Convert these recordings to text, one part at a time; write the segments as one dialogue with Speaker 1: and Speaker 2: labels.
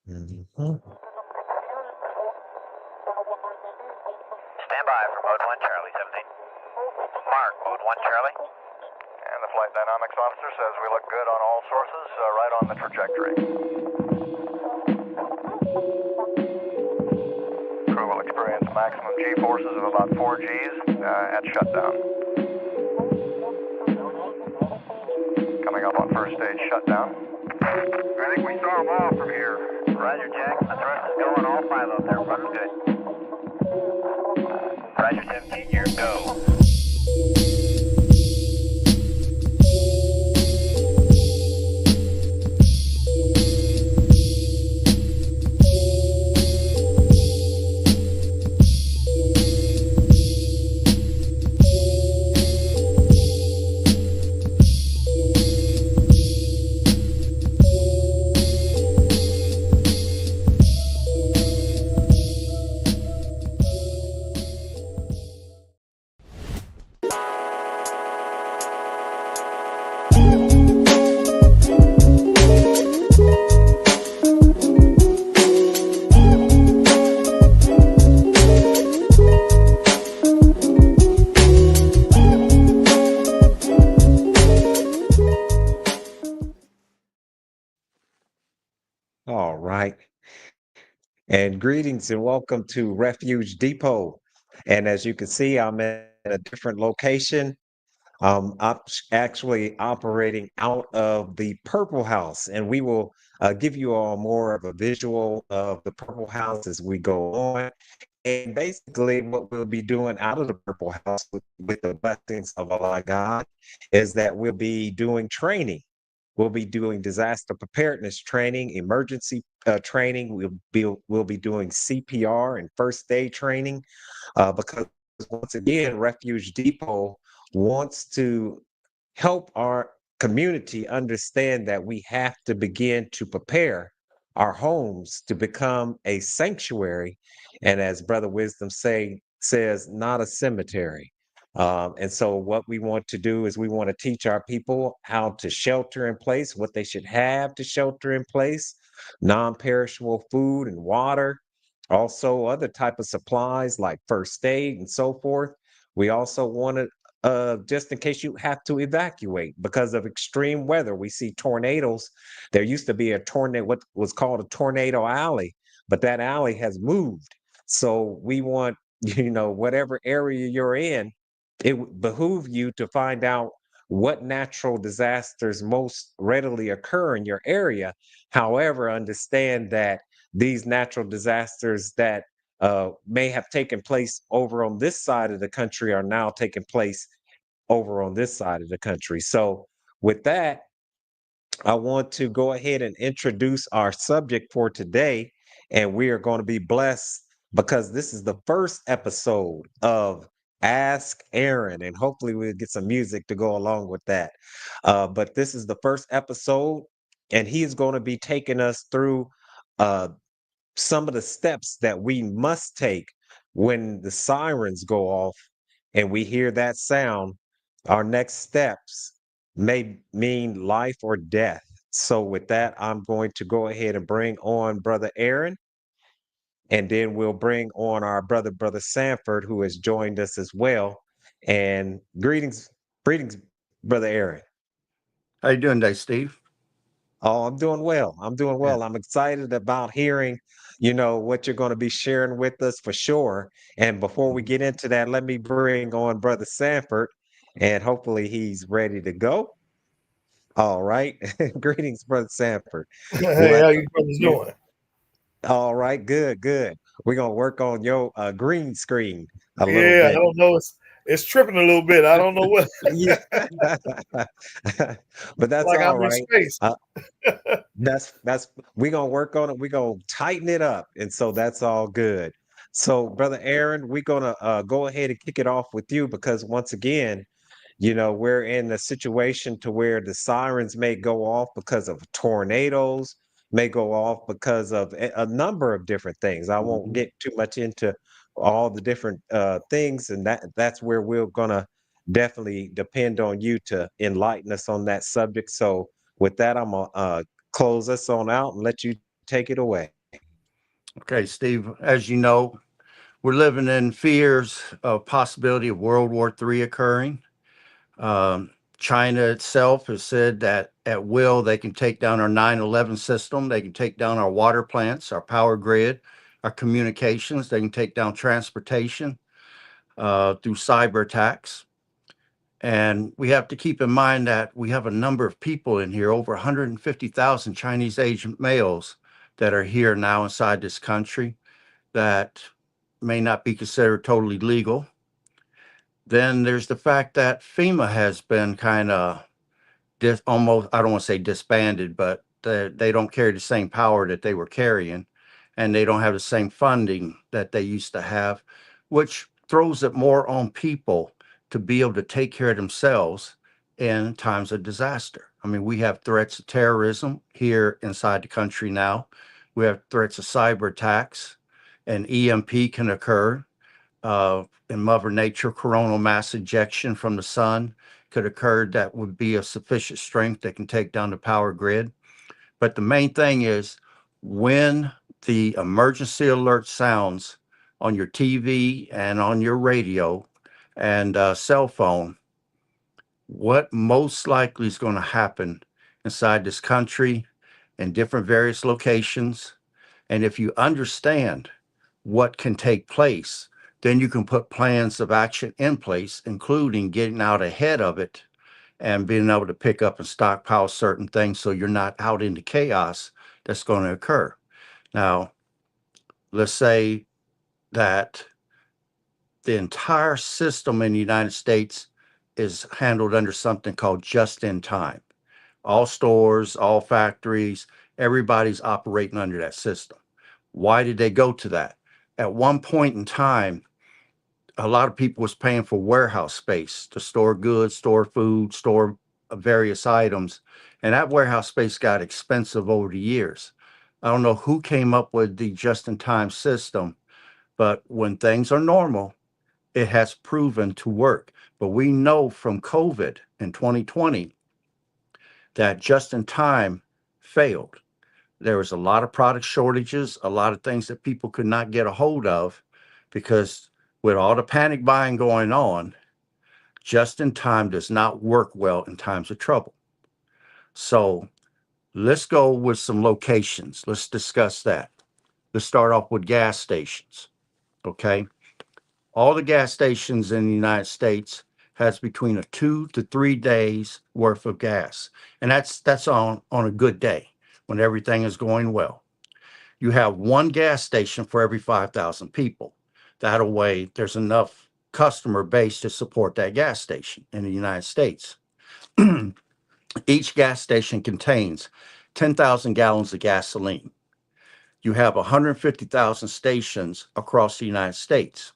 Speaker 1: Mhm.
Speaker 2: Stand by for mode 1, Charlie 17. Mark, mode 1, Charlie.
Speaker 3: And the flight dynamics officer says we look good on all sources, right on the trajectory. Crew will experience maximum G-forces of about 4 Gs at shutdown. Coming up on first stage shutdown. I think we saw them all from here.
Speaker 2: Roger, Jack. The thrust is going. All 5 of them. They're running good. Roger, 17, you're go.
Speaker 1: All right. And greetings and welcome to Refuge Depot. And as you can see, I'm in a different location. I'm actually operating out of the Purple House, and we will give you all more of a visual of the Purple House as we go on. And basically, what we'll be doing out of the Purple House with the blessings of Allah God is that we'll be doing training. We'll be doing disaster preparedness training, emergency training. We'll be doing CPR and first aid training because once again, Refuge Depot wants to help our community understand that we have to begin to prepare our homes to become a sanctuary, and as Brother Wisdom says, not a cemetery. And so, what we want to do is we want to teach our people how to shelter in place, what they should have to shelter in place, non-perishable food and water, also other type of supplies like first aid and so forth. We also wanted, just in case you have to evacuate because of extreme weather. We see tornadoes. There used to be a tornado, what was called a tornado alley, but that alley has moved. So we want, whatever area you're in, it would behoove you to find out what natural disasters most readily occur in your area. However, understand that these natural disasters that may have taken place over on this side of the country are now taking place over on this side of the country. So, with that, I want to go ahead and introduce our subject for today. And we are going to be blessed because this is the first episode of Ask Aaron. And hopefully, we'll get some music to go along with that. But this is the first episode, and he is going to be taking us through uh, some of the steps that we must take when the sirens go off and we hear that sound. Our next steps may mean life or death. So, with that, I'm going to go ahead and bring on Brother Aaron, and then we'll bring on our Brother Sanford, who has joined us as well. And greetings, Brother Aaron.
Speaker 4: How you doing today, Steve?
Speaker 1: Oh, I'm doing well. I'm doing
Speaker 4: Yeah.
Speaker 1: well. I'm excited about hearing, what you're going to be sharing with us for sure. And before we
Speaker 4: Mhm.
Speaker 1: get into that, let me bring on Brother Sanford, and hopefully he's ready to go. All right. Greetings, Brother Sanford.
Speaker 5: Hey,
Speaker 1: What?
Speaker 5: how you brothers
Speaker 1: You,
Speaker 5: doing?
Speaker 1: all right. Good, good. We're going to work on your green screen a little
Speaker 5: Yeah, I
Speaker 1: bit.
Speaker 5: don't know. It's tripping a little bit. I don't know what.
Speaker 1: Yeah. But that's
Speaker 5: Like
Speaker 1: all
Speaker 5: I'm in
Speaker 1: right.
Speaker 5: space.
Speaker 1: Uh, that's we're gonna work on it. We're gonna tighten it up. And so that's all good. So, Brother Aaron, we're gonna go ahead and kick it off with you because once again, we're in a situation to where the sirens may go off because of tornadoes, may go off because of a number of different things. I won't
Speaker 4: Mhm.
Speaker 1: get too much into all the different things, and that's where we're gonna definitely depend on you to enlighten us on that subject. So with that, I'm gonna close us on out and let you take it away.
Speaker 4: Okay, Steve, as you know, we're living in fears of possibility of World War III occurring. Um, China itself has said that at will they can take down our 9/11 system. They can take down our water plants, our power grid, our communications. They can take down transportation through cyber attacks. And we have to keep in mind that we have a number of people in here, over 150,000 Chinese agent males that are here now inside this country that may not be considered totally legal. Then there's the fact that FEMA has been kind of almost, I don't want to say disbanded, but they don't carry the same power that they were carrying, and they don't have the same funding that they used to have, which throws it more on people to be able to take care of themselves in times of disaster. I mean, we have threats of terrorism here inside the country now. We have threats of cyber attacks. An EMP can occur in Mother Nature. Coronal mass ejection from the sun could occur that would be of sufficient strength that can take down the power grid. But the main thing is when the emergency alert sounds on your TV and on your radio and cell phone, what most likely is going to happen inside this country in different various locations. And if you understand what can take place, then you can put plans of action in place, including getting out ahead of it and being able to pick up and stockpile certain things so you're not out into chaos that's going to occur. Now, let's say that the entire system in the United States is handled under something called just in time. All stores, all factories, everybody's operating under that system. Why did they go to that? At one point in time, a lot of people was paying for warehouse space to store goods, store food, store various items, and that warehouse space got expensive over the years. I don't know who came up with the just-in-time system, but when things are normal, it has proven to work. But we know from COVID in 2020 that just-in-time failed. There was a lot of product shortages, a lot of things that people could not get a hold of because with all the panic buying going on, just in time does not work well in times of trouble. So let's go with some locations. Let's discuss that. Let's start off with gas stations. Okay. All the gas stations in the United States has between a 2 to 3 days worth of gas. And that's on a good day when everything is going well. You have one gas station for every 5,000 people. That way, there's enough customer base to support that gas station in the United States. Each gas station contains 10,000 gallons of gasoline. You have 150,000 stations across the United States.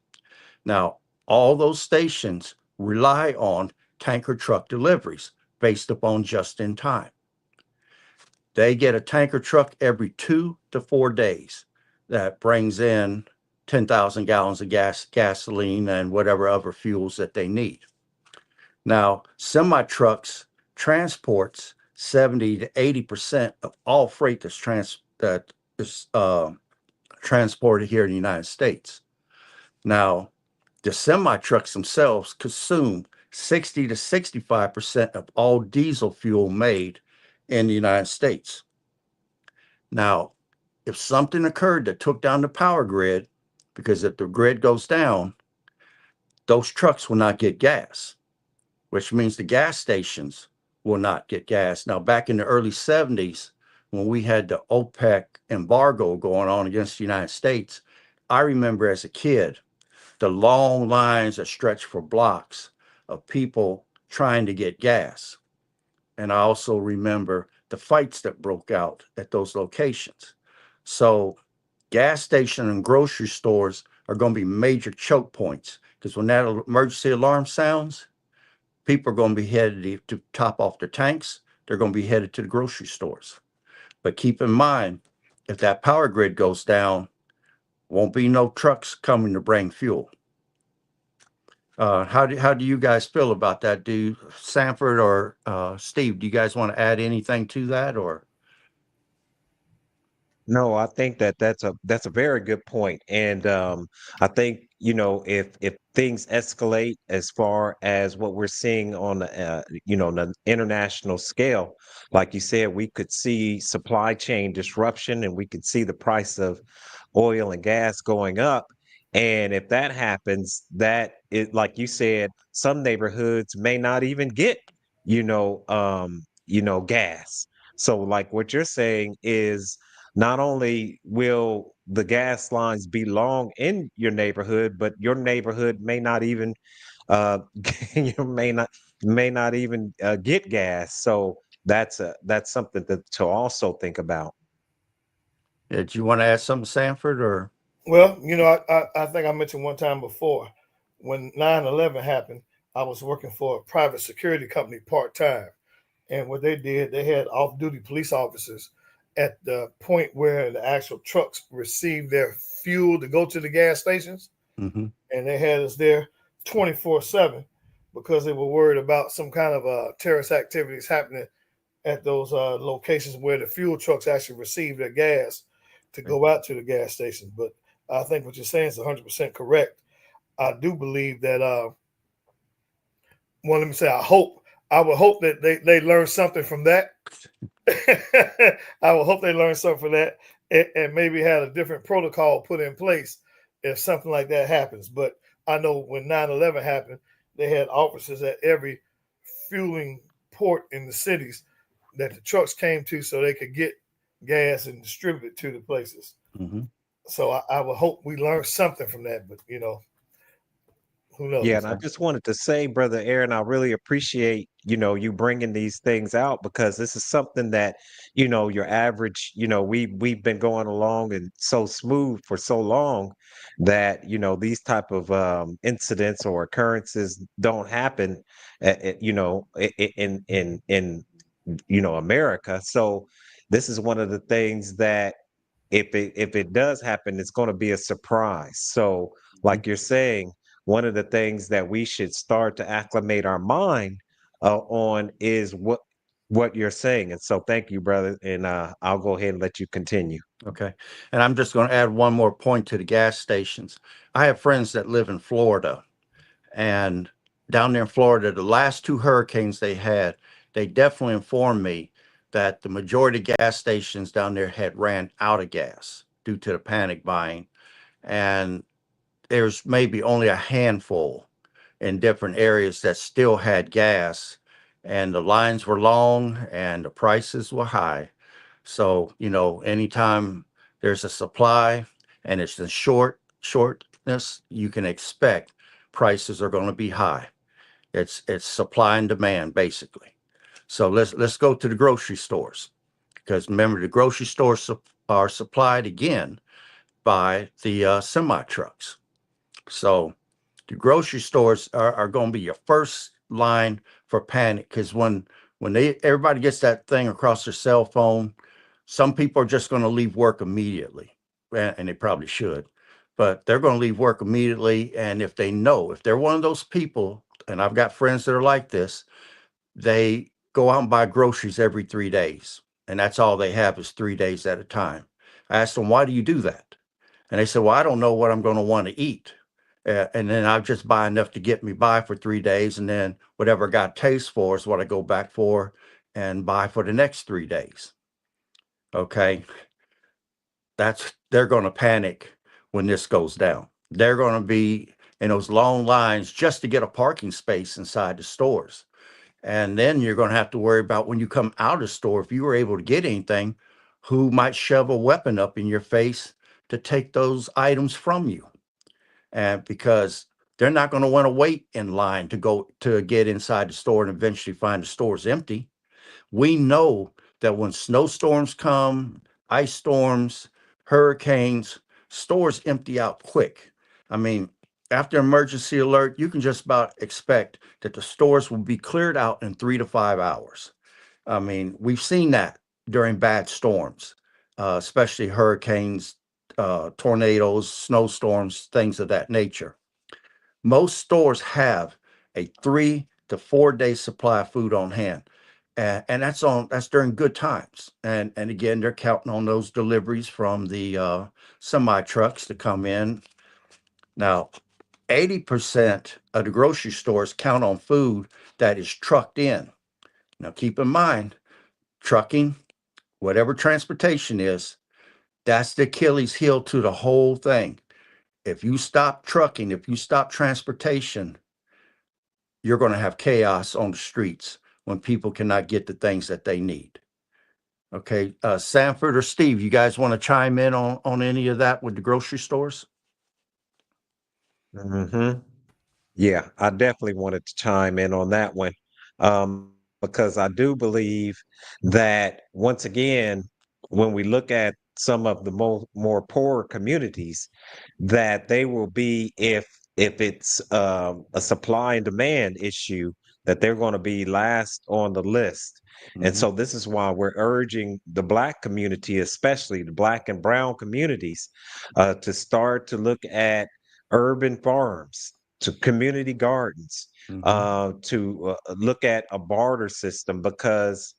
Speaker 4: Now, all those stations rely on tanker truck deliveries based upon just in time. They get a tanker truck every 2 to 4 days that brings in 10,000 gallons of gasoline, and whatever other fuels that they need. Now, semi trucks transports 70 to 80% of all freight that is transported here in the United States. Now, the semi trucks themselves consume 60 to 65% of all diesel fuel made in the United States. Now, if something occurred that took down the power grid, because if the grid goes down, those trucks will not get gas, which means the gas stations will not get gas. Now, back in the early 70s, when we had the OPEC embargo going on against the United States, I remember as a kid, the long lines that stretched for blocks of people trying to get gas. And I also remember the fights that broke out at those locations. So gas station and grocery stores are going to be major choke points because when that emergency alarm sounds, people are going to be headed to top off their tanks. They're going to be headed to the grocery stores. But keep in mind, if that power grid goes down, won't be no trucks coming to bring fuel. How do you guys feel about that? Do Sanford or Steve, do you guys want to add anything to that or?
Speaker 1: No, I think that that's a very good point, and I think if things escalate as far as what we're seeing on the international scale, like you said, we could see supply chain disruption, and we could see the price of oil and gas going up. And if that happens, that it like you said, some neighborhoods may not even get gas. So like what you're saying is not only will the gas lines be long in your neighborhood, but your neighborhood may not even you may not even get gas. So that's something to also think about.
Speaker 4: Do you want to add something, Sanford, or?
Speaker 5: Well, I think I mentioned one time before when 9/11 happened, I was working for a private security company part time. And what they did, they had off duty police officers at the point where the actual trucks received their fuel to go to the gas stations.
Speaker 4: Mm-hmm.
Speaker 5: And they had us there 24/7 because they were worried about some kind of terrorist activities happening at those locations where the fuel trucks actually receive their gas to go out to the gas stations. But I think what you're saying is 100% correct. I do believe that. Well, let me say, I would hope that they learn something from that. I would hope they learn something from that, and maybe had a different protocol put in place if something like that happens. But I know when 9/11 happened, they had officers at every fueling port in the cities that the trucks came to so they could get gas and distribute it to the places.
Speaker 4: Mm-hmm.
Speaker 5: So I would hope we learn something from that. But who
Speaker 1: Yeah,
Speaker 5: knows?
Speaker 1: and I just wanted to say, Brother Aaron, I really appreciate, you bringing these things out because this is something that, your average, we've been going along and so smooth for so long that, these type of incidents or occurrences don't happen, in America. So this is one of the things that if it does happen, it's going to be a surprise. So, like you're saying, one of the things that we should start to acclimate our mind on is what you're saying. And so, thank you, brother. And I'll go ahead and let you continue.
Speaker 4: Okay. And I'm just going to add one more point to the gas stations. I have friends that live in Florida, and down there in Florida, the last two hurricanes they had, they definitely informed me that the majority of gas stations down there had ran out of gas due to the panic buying. And there's maybe only a handful in different areas that still had gas, and the lines were long and the prices were high. So, anytime there's a supply and it's in shortness, you can expect prices are going to be high. It's supply and demand basically. So let's go to the grocery stores, because remember the grocery stores are supplied again by the semi trucks. So the grocery stores are going to be your first line for panic, because when everybody gets that thing across their cell phone, some people are just going to leave work immediately, and they probably should, but they're going to leave work immediately. And if they're one of those people, and I've got friends that are like this, they go out and buy groceries every 3 days, and that's all they have is 3 days at a time. I asked them, why do you do that? And they said, well, I don't know what I'm going to want to eat. And then I just buy enough to get me by for 3 days. And then whatever I got taste for is what I go back for and buy for the next 3 days. Okay. They're going to panic when this goes down. They're going to be in those long lines just to get a parking space inside the stores. And then you're going to have to worry about when you come out of the store, if you were able to get anything, who might shove a weapon up in your face to take those items from you. And because they're not going to want to wait in line to go to get inside the store and eventually find the store's empty. We know that when snowstorms come, ice storms, hurricanes, stores empty out quick. I mean, after emergency alert, you can just about expect that the stores will be cleared out in 3 to 5 hours. I mean, we've seen that during bad storms, especially hurricanes, tornadoes, snowstorms, things of that nature. Most stores have a 3 to 4 day supply of food on hand. and that's during good times. And again, they're counting on those deliveries from the semi trucks to come in. Now, 80% of the grocery stores count on food that is trucked in. Now, keep in mind, trucking, whatever transportation is, that's the Achilles heel to the whole thing. If you stop trucking, if you stop transportation, you're going to have chaos on the streets when people cannot get the things that they need. Okay, Sanford or Steve, you guys want to chime in on any of that with the grocery stores?
Speaker 1: Hmm. Yeah, I definitely wanted to chime in on that one, because I do believe that once again, when we look at some of the more poorer communities, that they will be, if it's a supply and demand issue, that they're going to be last on the list. And
Speaker 4: Mhm.
Speaker 1: so this is why we're urging the Black community, especially the Black and brown communities, to start to look at urban farms, to community gardens,
Speaker 4: Mhm.
Speaker 1: to look at a barter system, because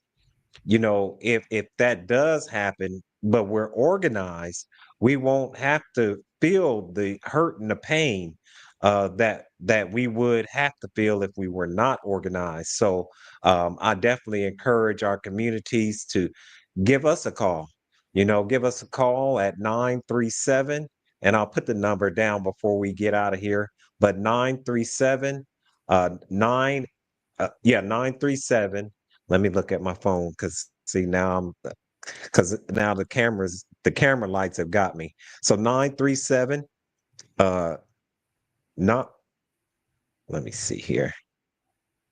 Speaker 1: if that does happen, but we're organized, we won't have to feel the hurt and the pain that we would have to feel if we were not organized. So I definitely encourage our communities to give us a call. Give us a call at 937, and I'll put the number down before we get out of here. But 937 9 yeah, 937. Let me look at my phone, because see, because now the camera lights have got me. So 937, uh not let me see here.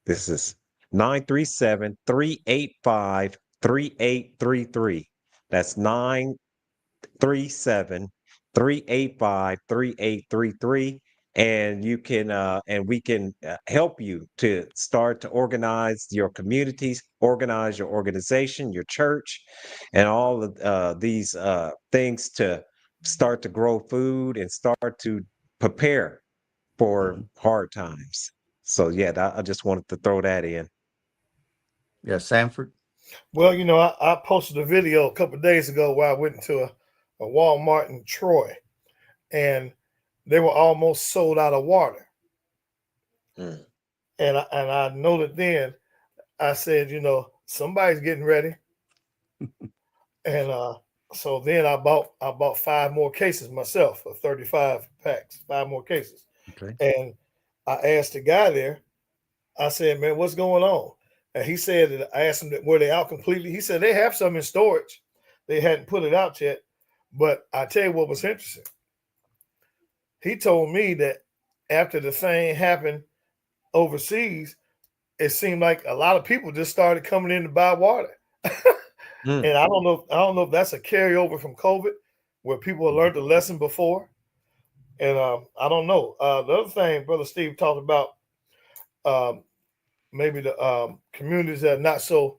Speaker 1: This is 937-385-3833. That's 937-385-3833. And you can and we can help you to start to organize your communities, organize your organization, your church, and all of these things to start to grow food and start to prepare for
Speaker 4: Mhm.
Speaker 1: hard times. So yeah, I just wanted to throw that in.
Speaker 4: Yeah, Sanford.
Speaker 5: Well, I posted a video a couple of days ago where I went into a Walmart in Troy, and they were almost sold out of water.
Speaker 1: Mm.
Speaker 5: And I noted then, I said, somebody's getting ready. And so then I bought five more cases myself of 35 packs, five more cases.
Speaker 4: Okay.
Speaker 5: And I asked the guy there, I said, man, what's going on? And he said that I asked him that were they out completely. He said they have some in storage. They hadn't put it out yet. But I tell you what was interesting. He told me that after the thing happened overseas, it seemed like a lot of people just started coming in to buy water.
Speaker 1: Mm.
Speaker 5: And I don't know if that's a carryover from COVID, where people learned the lesson before. And I don't know. The other thing, Brother Steve talked about, um, maybe the communities that are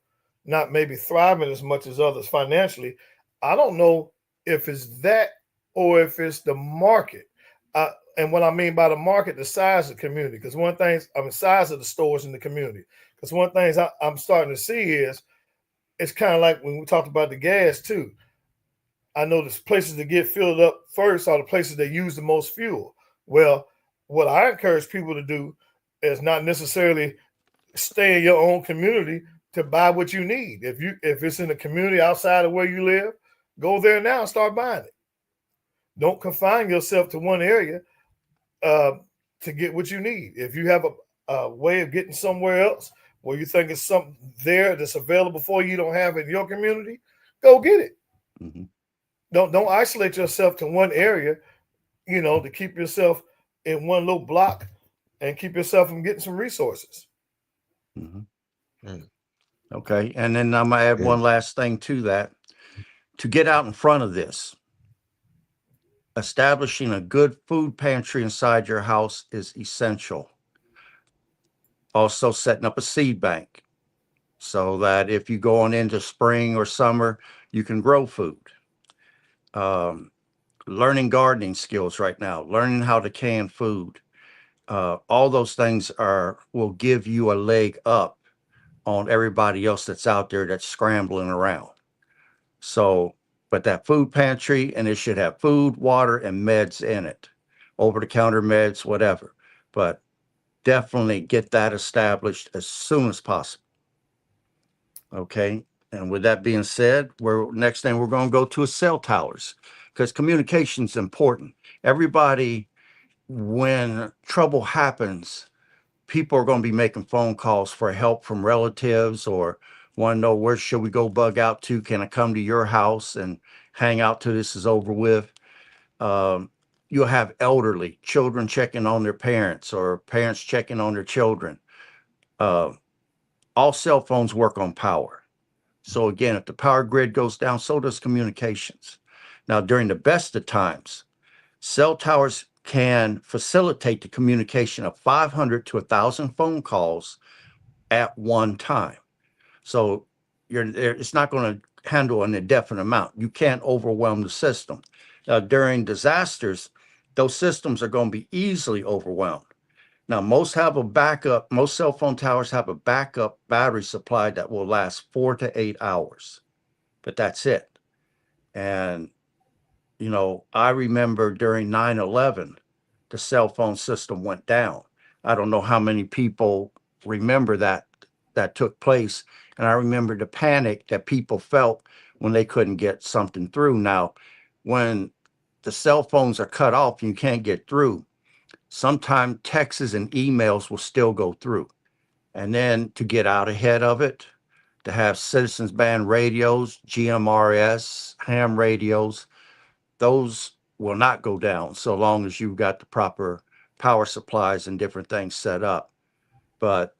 Speaker 5: not maybe thriving as much as others financially. I don't know if it's that or if it's the market. And what I mean by the market, the size of the community. Because one thing, size of the stores in the community. Because one thing I'm starting to see is it's kind of like when we talked about the gas too. I know the places that get filled up first are the places that use the most fuel. Well, what I encourage people to do is not necessarily stay in your own community to buy what you need. If it's in a community outside of where you live, go there now and start buying it. Don't confine yourself to one area uh, to get what you need. If you have a way of getting somewhere else where you think it's something there that's available for you, you don't have in your community, go get it.
Speaker 4: Mhm.
Speaker 5: Don't isolate yourself to one area, to keep yourself in one little block and keep yourself from getting some resources.
Speaker 4: Mhm.
Speaker 1: Mm.
Speaker 4: Okay. And then I'm gonna add
Speaker 1: Yeah.
Speaker 4: one last thing to that. To get out in front of this, establishing a good food pantry inside your house is essential. Also, setting up a seed bank so that if you go on into spring or summer, you can grow food. Um, Learning gardening skills right now, learning how to can food. All those things will give you a leg up on everybody else that's out there that's scrambling around. So, but that food pantry, and it should have food, water, and meds in it, over the counter meds, whatever. But definitely get that established as soon as possible. Okay. And with that being said, next thing we're going to go to is cell towers, because communication is important. Everybody, when trouble happens, people are going to be making phone calls for help from relatives, or want to know, where should we go bug out to? Can I come to your house and hang out till this is over with? Um, you'll have elderly children checking on their parents, or parents checking on their children. Uh, all cell phones work on power. So again, if the power grid goes down, so does communications. Now, during the best of times, cell towers can facilitate the communication of 500 to 1,000 phone calls at one time. So it's not going to handle an indefinite amount. You can't overwhelm the system. During disasters, those systems are going to be easily overwhelmed. Now, most cell phone towers have a backup battery supply that will last 4 to 8 hours, but that's it. And, I remember during 9/11, the cell phone system went down. I don't know how many people remember that took place. And I remember the panic that people felt when they couldn't get something through. Now, when the cell phones are cut off and you can't get through, sometimes texts and emails will still go through. And then to get out ahead of it, to have citizens band radios, GMRS, ham radios, those will not go down so long as you've got the proper power supplies and different things set up. But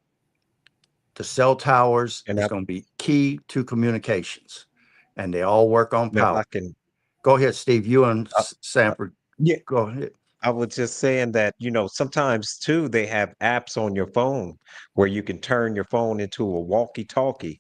Speaker 4: the cell towers
Speaker 1: And
Speaker 4: is
Speaker 1: I,
Speaker 4: going to be key to communications, and they all work on
Speaker 1: now I
Speaker 4: power.
Speaker 1: can,
Speaker 4: Go ahead, Steve. You and
Speaker 1: uh,
Speaker 4: Sanford,
Speaker 1: yeah,
Speaker 4: go ahead.
Speaker 1: I was just saying that, sometimes too, they have apps on your phone where you can turn your phone into a walkie-talkie.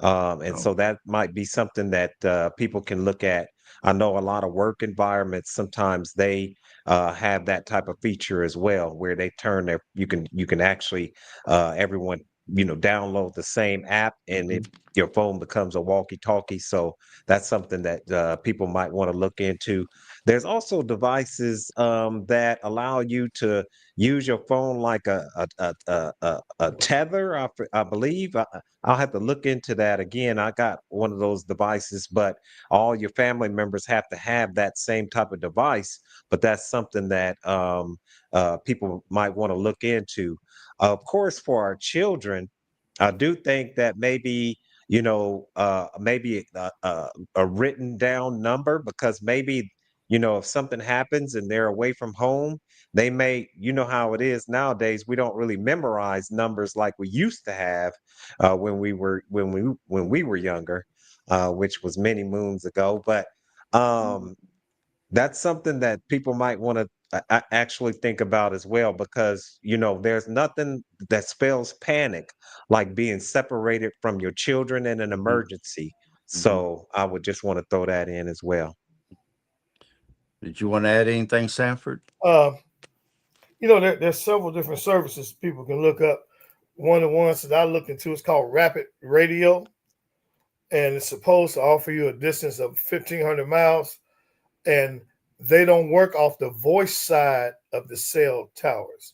Speaker 1: And
Speaker 4: Oh,
Speaker 1: so that might be something that people can look at. I know a lot of work environments, sometimes they have that type of feature as well, where they turn you can actually, everyone, download the same app, and
Speaker 4: mhm,
Speaker 1: your phone becomes a walkie-talkie. So that's something that people might want to look into. There's also devices that allow you to use your phone like a tether, I believe. I'll have to look into that again. I got one of those devices, but all your family members have to have that same type of device. But that's something that people might want to look into. Of course, for our children, I do think that maybe a written down number, because maybe, if something happens and they're away from home, they may, how it is nowadays, we don't really memorize numbers like we used to have when we were younger, which was many moons ago. But that's something that people might want to actually think about as well, because there's nothing that spells panic like being separated from your children in an
Speaker 4: mhm,
Speaker 1: emergency.
Speaker 4: mhm.
Speaker 1: So I would just want to throw that in as well.
Speaker 4: Did you want to add anything, Sanford?
Speaker 5: Uh, there's several different services people can look up. One of the ones that I look into is called Rapid Radio, and it's supposed to offer you a distance of 1,500 miles. And they don't work off the voice side of the cell towers.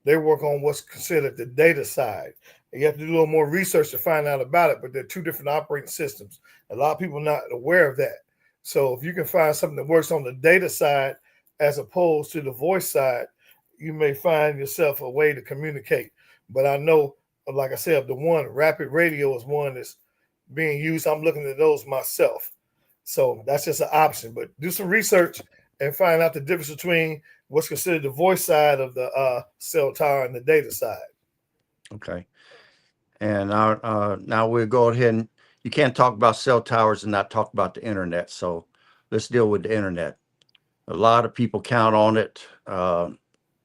Speaker 5: They work on what's considered the data side. And you have to do a little more research to find out about it, but they're two different operating systems. A lot of people are not aware of that. So if you can find something that works on the data side as opposed to the voice side, you may find yourself a way to communicate. But I know, like I said, the one rapid radio is one that's being used. I'm looking at those myself. So that's just an option. But do some research and find out the difference between what's considered the voice side of the cell tower and the data side.
Speaker 4: Okay. And now we'll go ahead, and you can't talk about cell towers and not talk about the internet. So let's deal with the internet. A lot of people count on it.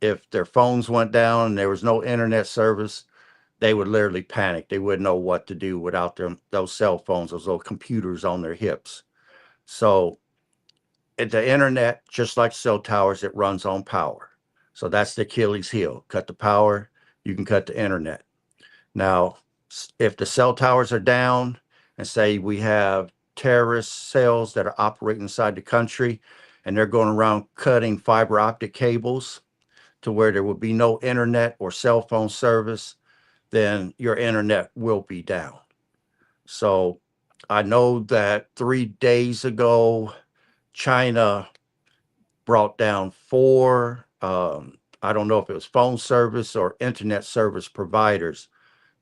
Speaker 4: If their phones went down and there was no internet service, they would literally panic. They wouldn't know what to do without those cell phones, those little computers on their hips. So the internet, just like cell towers, it runs on power. So that's the Achilles heel. Cut the power, you can cut the internet. Now, If the cell towers are down, and say we have terrorist cells that are operating inside the country, and they're going around cutting fiber optic cables to where there will be no internet or cell phone service, then your internet will be down. So I know that 3 days ago, China brought down four, I don't know if it was phone service or internet service providers,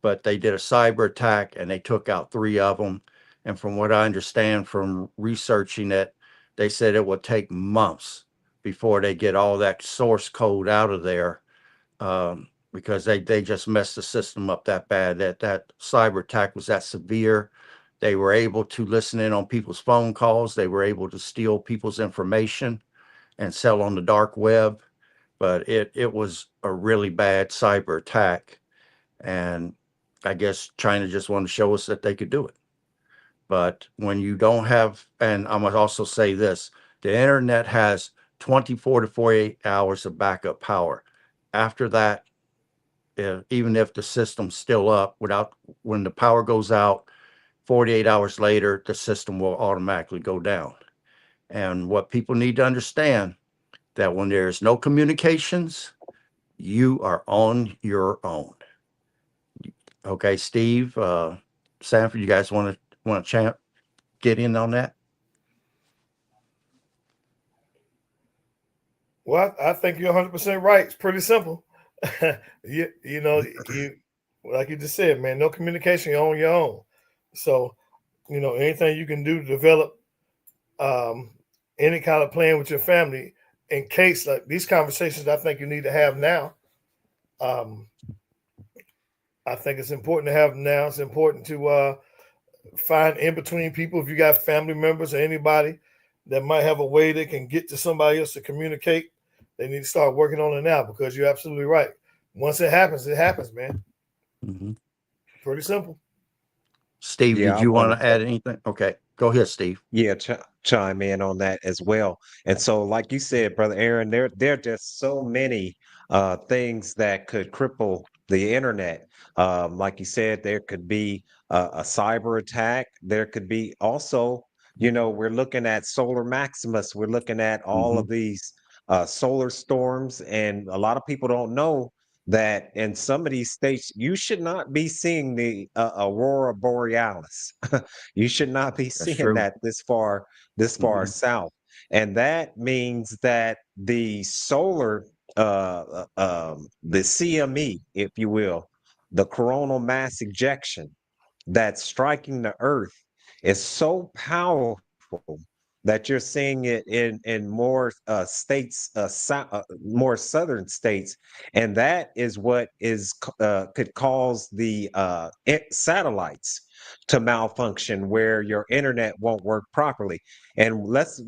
Speaker 4: but they did a cyber attack and they took out three of them. And from what I understand from researching it, they said it would take months before they get all that source code out of there, because they just messed the system up that bad. That cyber attack was that severe. They were able to listen in on people's phone calls. They were able to steal people's information and sell on the dark web. But it was a really bad cyber attack. And I guess China just wanted to show us that they could do it. But when you don't have, and I must also say this, the internet has 24 to 48 hours of backup power. After that, even if the system's still up, when the power goes out, 48 hours later, the system will automatically go down. And what people need to understand, that when there's no communications, you are on your own. Okay, Steve, Sanford, you guys want to get in on that?
Speaker 5: Well, I think you're 100% right. It's pretty simple. You know, you like you just said, man, no communication, you're on your own. So, you know, anything you can do to develop any kind of plan with your family in case like these conversations I think you need to have now. Um, I think it's important to have now. It's important to find in between people if you got family members or anybody that might have a way they can get to somebody else to communicate. They need to start working on it now because you're absolutely right. Once it happens, man.
Speaker 4: Mm-hmm.
Speaker 5: Pretty simple.
Speaker 4: Steve,
Speaker 1: Yeah,
Speaker 4: did
Speaker 1: I
Speaker 4: you
Speaker 1: want
Speaker 4: want to add anything? Okay, go ahead, Steve.
Speaker 1: Yeah, chime in on that as well. And so, like you said, brother Aaron, there are just so many things that could cripple the internet. Like you said, there could be a cyber attack. There could be also, we're looking at solar maximus. We're looking at all
Speaker 4: Mm-hmm.
Speaker 1: of these solar storms, and a lot of people don't know that in some of these states you should not be seeing the aurora borealis. You should not be
Speaker 4: That's
Speaker 1: seeing
Speaker 4: true.
Speaker 1: that this far
Speaker 4: Mm-hmm.
Speaker 1: south. And that means that the solar the CME, if you will, the coronal mass ejection that's striking the earth is so powerful that you're seeing it in more states, more southern states, and that is what could cause the satellites to malfunction, where your internet won't work properly. And let's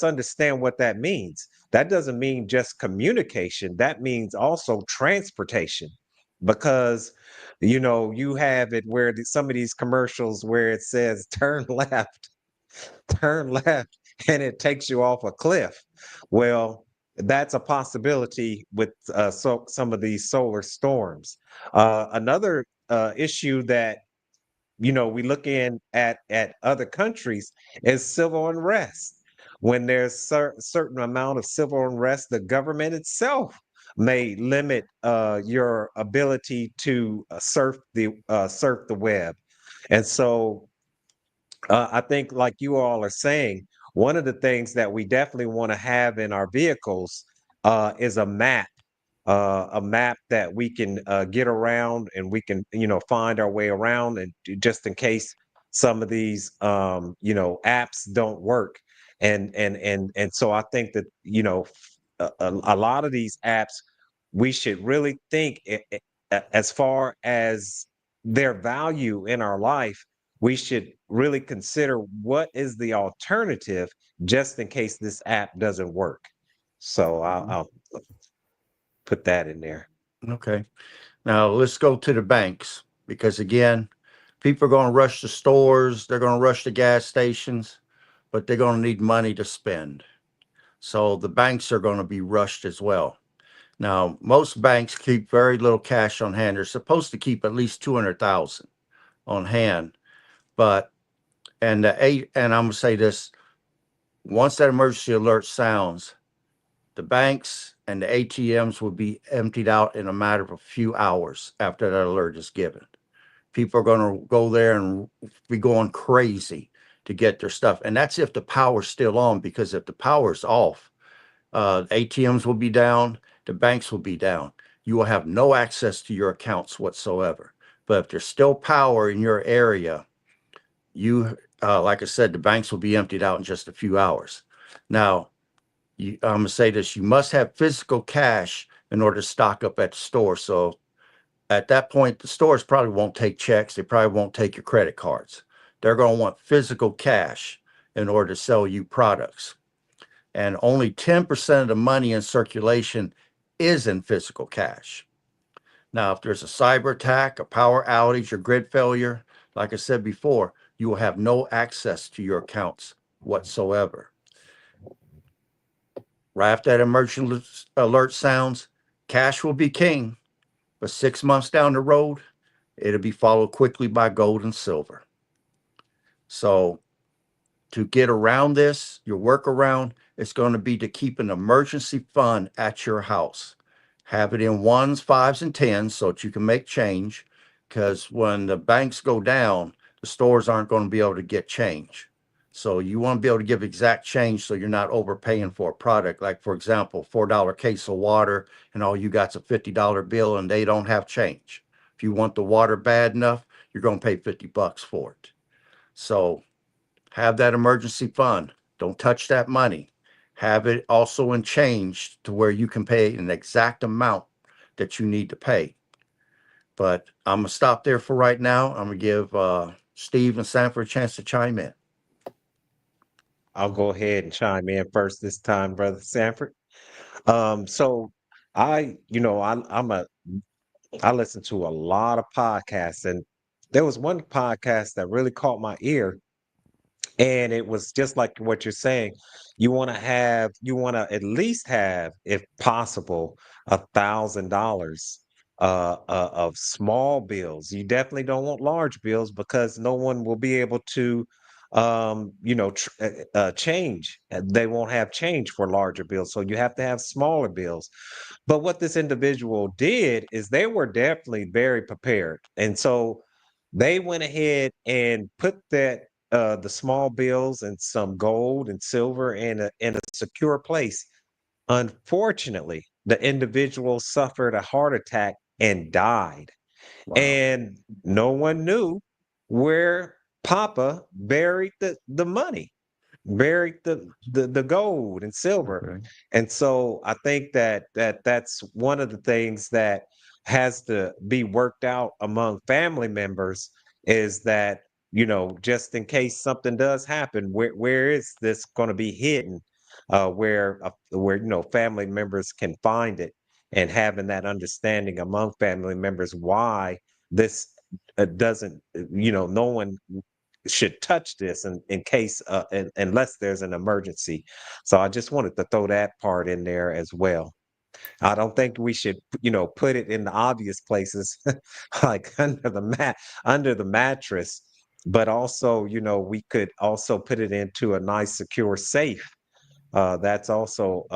Speaker 1: understand what that means. That doesn't mean just communication. That means also transportation, because you have it where some of these commercials where it says turn left, and it takes you off a cliff. Well, that's a possibility with some of these solar storms. Another issue that we look in at other countries is civil unrest. When there's certain amount of civil unrest, the government itself may limit your ability to surf the web. And so I think, like you all are saying, one of the things that we definitely want to have in our vehicles is a map that we can get around, and we can, find our way around, and just in case some of these, apps don't work. And so I think that, a lot of these apps, we should really think as far as their value in our life. We should really consider what is the alternative just in case this app doesn't work. So I'll put that in there.
Speaker 4: Okay. Now let's go to the banks, because again, people are going to rush the stores, they're going to rush the gas stations, but they're going to need money to spend. So the banks are going to be rushed as well. Now, most banks keep very little cash on hand. They're supposed to keep at least 200,000 on hand. But and I'm gonna say this: once that emergency alert sounds, the banks and the ATMs will be emptied out in a matter of a few hours after that alert is given. People are going to go there and be going crazy to get their stuff, and that's if the power's still on. Because if the power's off, ATMs will be down, the banks will be down. You will have no access to your accounts whatsoever. But if there's still power in your area, like I said, the banks will be emptied out in just a few hours. Now, I'm gonna say this: you must have physical cash in order to stock up at the store. So at that point, the stores probably won't take checks. They probably won't take your credit cards. They're going to want physical cash in order to sell you products. And only 10% of the money in circulation is in physical cash. Now, if there's a cyber attack, a power outage, or grid failure, like I said before, you will have no access to your accounts whatsoever. Right after that emergency alert sounds, cash will be king. But 6 months down the road, it'll be followed quickly by gold and silver. So to get around this, your workaround is going to be to keep an emergency fund at your house. Have it in ones, fives, and tens so that you can make change. Because when the banks go down, the stores aren't going to be able to get change. So you want to be able to give exact change so you're not overpaying for a product. Like, for example, $4 case of water, and all you got's a $50 bill, and they don't have change. If you want the water bad enough, you're going to pay $50 for it. So have that emergency fund. Don't touch that money. Have it also in change to where you can pay an exact amount that you need to pay. But I'm going to stop there for right now. I'm going to give Steve and Sanford a chance to chime in.
Speaker 1: I'll go ahead and chime in first this time, Brother Sanford. So I listen to a lot of podcasts, and there was one podcast that really caught my ear, and it was just like what you're saying. You want to at least have, if possible, $1,000 of small bills. You definitely don't want large bills because no one will be able to, change. They won't have change for larger bills, so you have to have smaller bills. But what this individual did is they were definitely very prepared. And so they went ahead and put the small bills and some gold and silver in a secure place. Unfortunately, the individual suffered a heart attack and died.
Speaker 4: Wow.
Speaker 1: And no one knew where Papa buried the money, buried the gold and silver.
Speaker 4: Okay.
Speaker 1: And so I think that's one of the things that has to be worked out among family members, is that, just in case something does happen, where is this going to be hidden, where family members can find it, and having that understanding among family members why this doesn't, no one should touch this in case, unless there's an emergency. So I just wanted to throw that part in there as well. I don't think we should, put it in the obvious places, like under the mattress, but also, we could also put it into a nice secure safe. That's also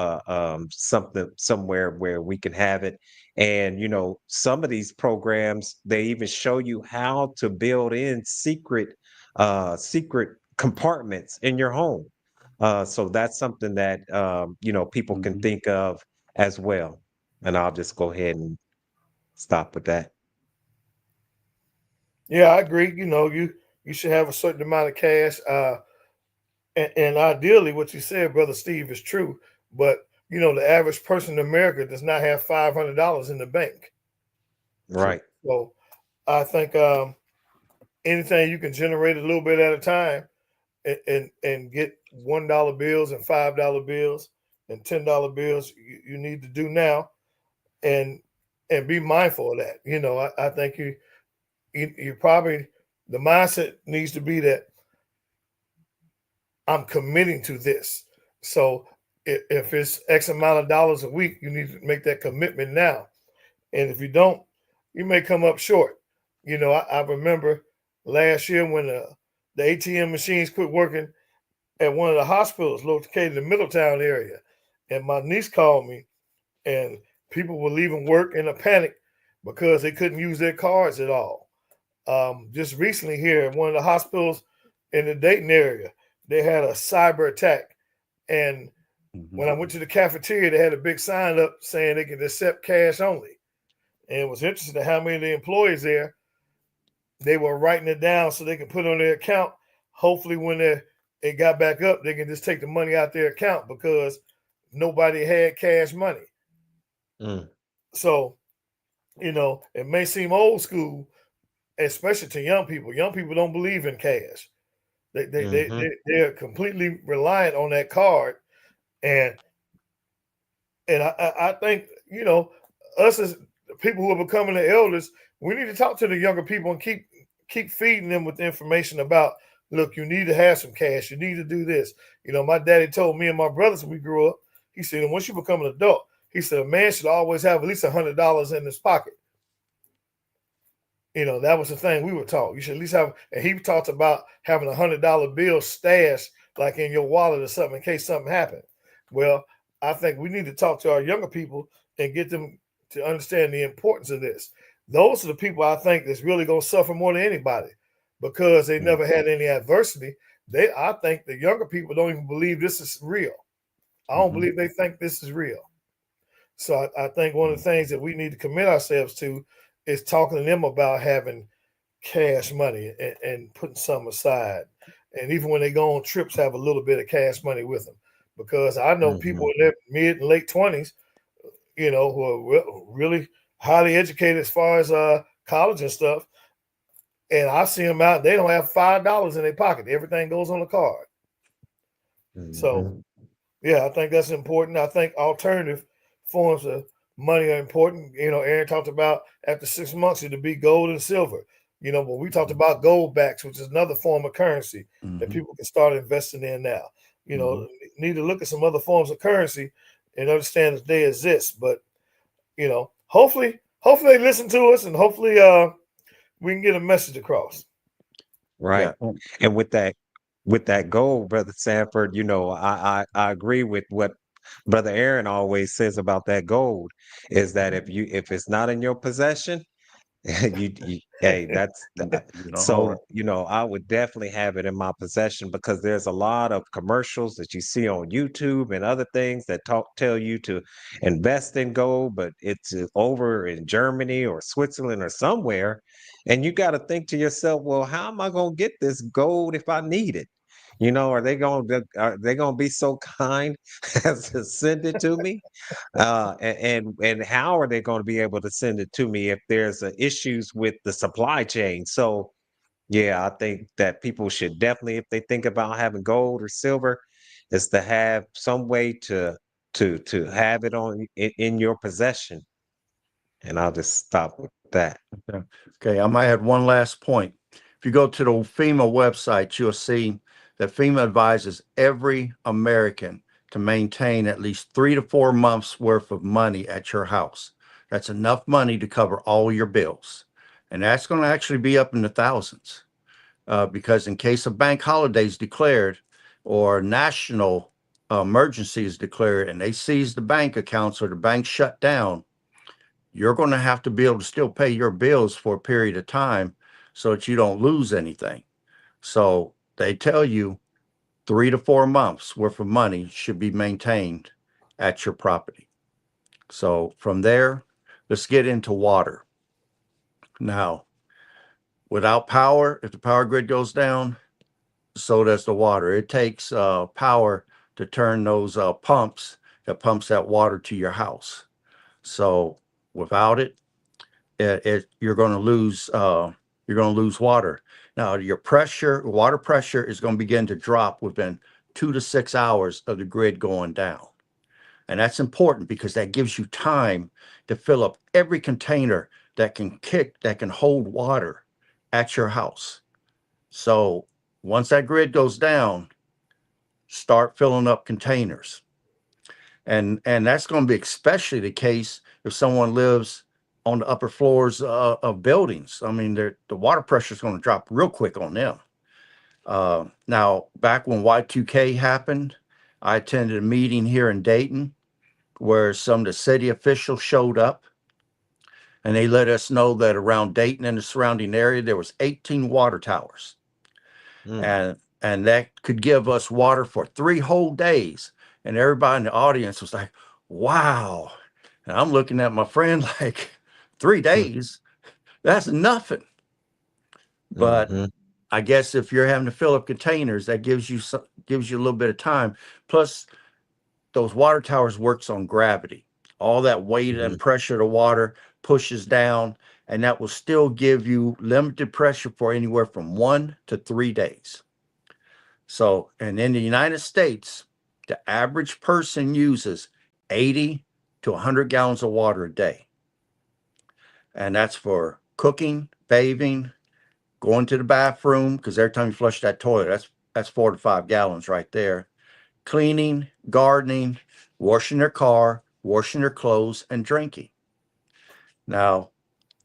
Speaker 1: something somewhere where we can have it. And some of these programs, they even show you how to build in secret compartments in your home. So that's something that people can
Speaker 4: Mhm.
Speaker 1: think of as well. And I'll just go ahead and stop with that.
Speaker 5: Yeah, I agree. You should have a certain amount of cash. And ideally, what you said, brother Steve, is true. But the average person in America does not have $500 in the bank. So,
Speaker 1: Right.
Speaker 5: so I think anything you can generate a little bit at a time, and get $1 bills and $5 bills and $10 bills, you need to do now, and be mindful of that. I think you probably, the mindset needs to be that I'm committing to this. So if it's X amount of dollars a week, you need to make that commitment now. And if you don't, you may come up short. I remember last year when the ATM machines quit working at one of the hospitals located in the Middletown area. And my niece called me, and people were leaving work in a panic because they couldn't use their cards at all. Just recently here at one of the hospitals in the Dayton area, they had a cyber attack. And when I went to the cafeteria, they had a big sign up saying they could accept cash only. And it was interesting how many of the employees there, they were writing it down so they could put on their account. Hopefully when it got back up, they can just take the money out their account because nobody had cash money. So, it may seem old school, especially to young people. Young people don't believe in cash. They're completely reliant on that card. And I think, us as people who are becoming the elders, we need to talk to the younger people and keep feeding them with information about, look, you need to have some cash. You need to do this. My daddy told me and my brothers when we grew up, he said, once you become an adult, he said, a man should always have at least $100 in his pocket. That was the thing we were taught. You should at least have, and he talked about having $100 bill stashed like in your wallet or something in case something happened. Well, I think we need to talk to our younger people and get them to understand the importance of this. Those are the people I think that's really going to suffer more than anybody because they never had any adversity. I think the younger people don't even believe this is real. I don't believe they think this is real. So I think one of the things that we need to commit ourselves to is talking to them about having cash money and putting some aside. And even when they go on trips, have a little bit of cash money with them. Because I know people in their mid and late 20s, who are really highly educated as far as college and stuff. And I see them out, they don't have $5 in their pocket. Everything goes on the card. So, yeah, I think that's important. I think alternative forms of money are important. Aaron talked about after 6 months, it'll be gold and silver. But we talked about gold backs, which is another form of currency that people can start investing in now. Need to look at some other forms of currency and understand that they exist. But, hopefully they listen to us and hopefully we can get a message across.
Speaker 1: Right.
Speaker 4: Yeah.
Speaker 1: And with that goal, Brother Sanford, I agree with what Brother Aaron always says about that gold is that if it's not in your possession, hey, that's
Speaker 4: hold it.
Speaker 1: so, I would definitely have it in my possession because there's a lot of commercials that you see on YouTube and other things that tell you to invest in gold, but it's over in Germany or Switzerland or somewhere. And you got to think to yourself, well, how am I going to get this gold if I need it? Are they going to be so kind as to send it to me? And how are they going to be able to send it to me if there's issues with the supply chain? So yeah, I think that people should definitely, if they think about having gold or silver, is to have some way to have it in your possession. And I'll just stop with that.
Speaker 4: Okay, I might add one last point. If you go to the FEMA website, you'll see that FEMA advises every American to maintain at least 3 to 4 months worth of money at your house. That's enough money to cover all your bills. And that's going to actually be up in the thousands because in case a bank holiday is declared or national emergency is declared and they seize the bank accounts or the bank shut down, you're going to have to be able to still pay your bills for a period of time so that you don't lose anything. So they tell you 3 to 4 months worth of money should be maintained at your property. So from there, let's get into water. Now, without power, if the power grid goes down, so does the water. It takes power to turn those pumps that pumps that water to your house. So without it, you're going to lose water. Now your water pressure is going to begin to drop within 2 to 6 hours of the grid going down. And that's important because that gives you time to fill up every container that can hold water at your house. So once that grid goes down, start filling up containers. And that's going to be especially the case if someone lives on the upper floors of buildings. I mean, the water pressure is going to drop real quick on them. Now, back when Y2K happened, I attended a meeting here in Dayton where some of the city officials showed up, and they let us know that around Dayton and the surrounding area there was 18 water towers,
Speaker 1: Mm,
Speaker 4: and that could give us water for 3 whole days. And everybody in the audience was like, "Wow!" And I'm looking at my friend like, "3
Speaker 1: mm,
Speaker 4: days? That's nothing." But
Speaker 1: mhm,
Speaker 4: I guess if you're having to fill up containers, that gives you a little bit of time. Plus, those water towers works on gravity. All that weight
Speaker 1: mhm,
Speaker 4: and pressure of the water pushes down, and that will still give you limited pressure for anywhere from 1 to 3 days. So, and in the United States, the average person uses 80 to 100 gallons of water a day. And that's for cooking, bathing, going to the bathroom, because every time you flush that toilet, that's 4 to 5 gallons right there. Cleaning, gardening, washing their car, washing their clothes, and drinking. Now,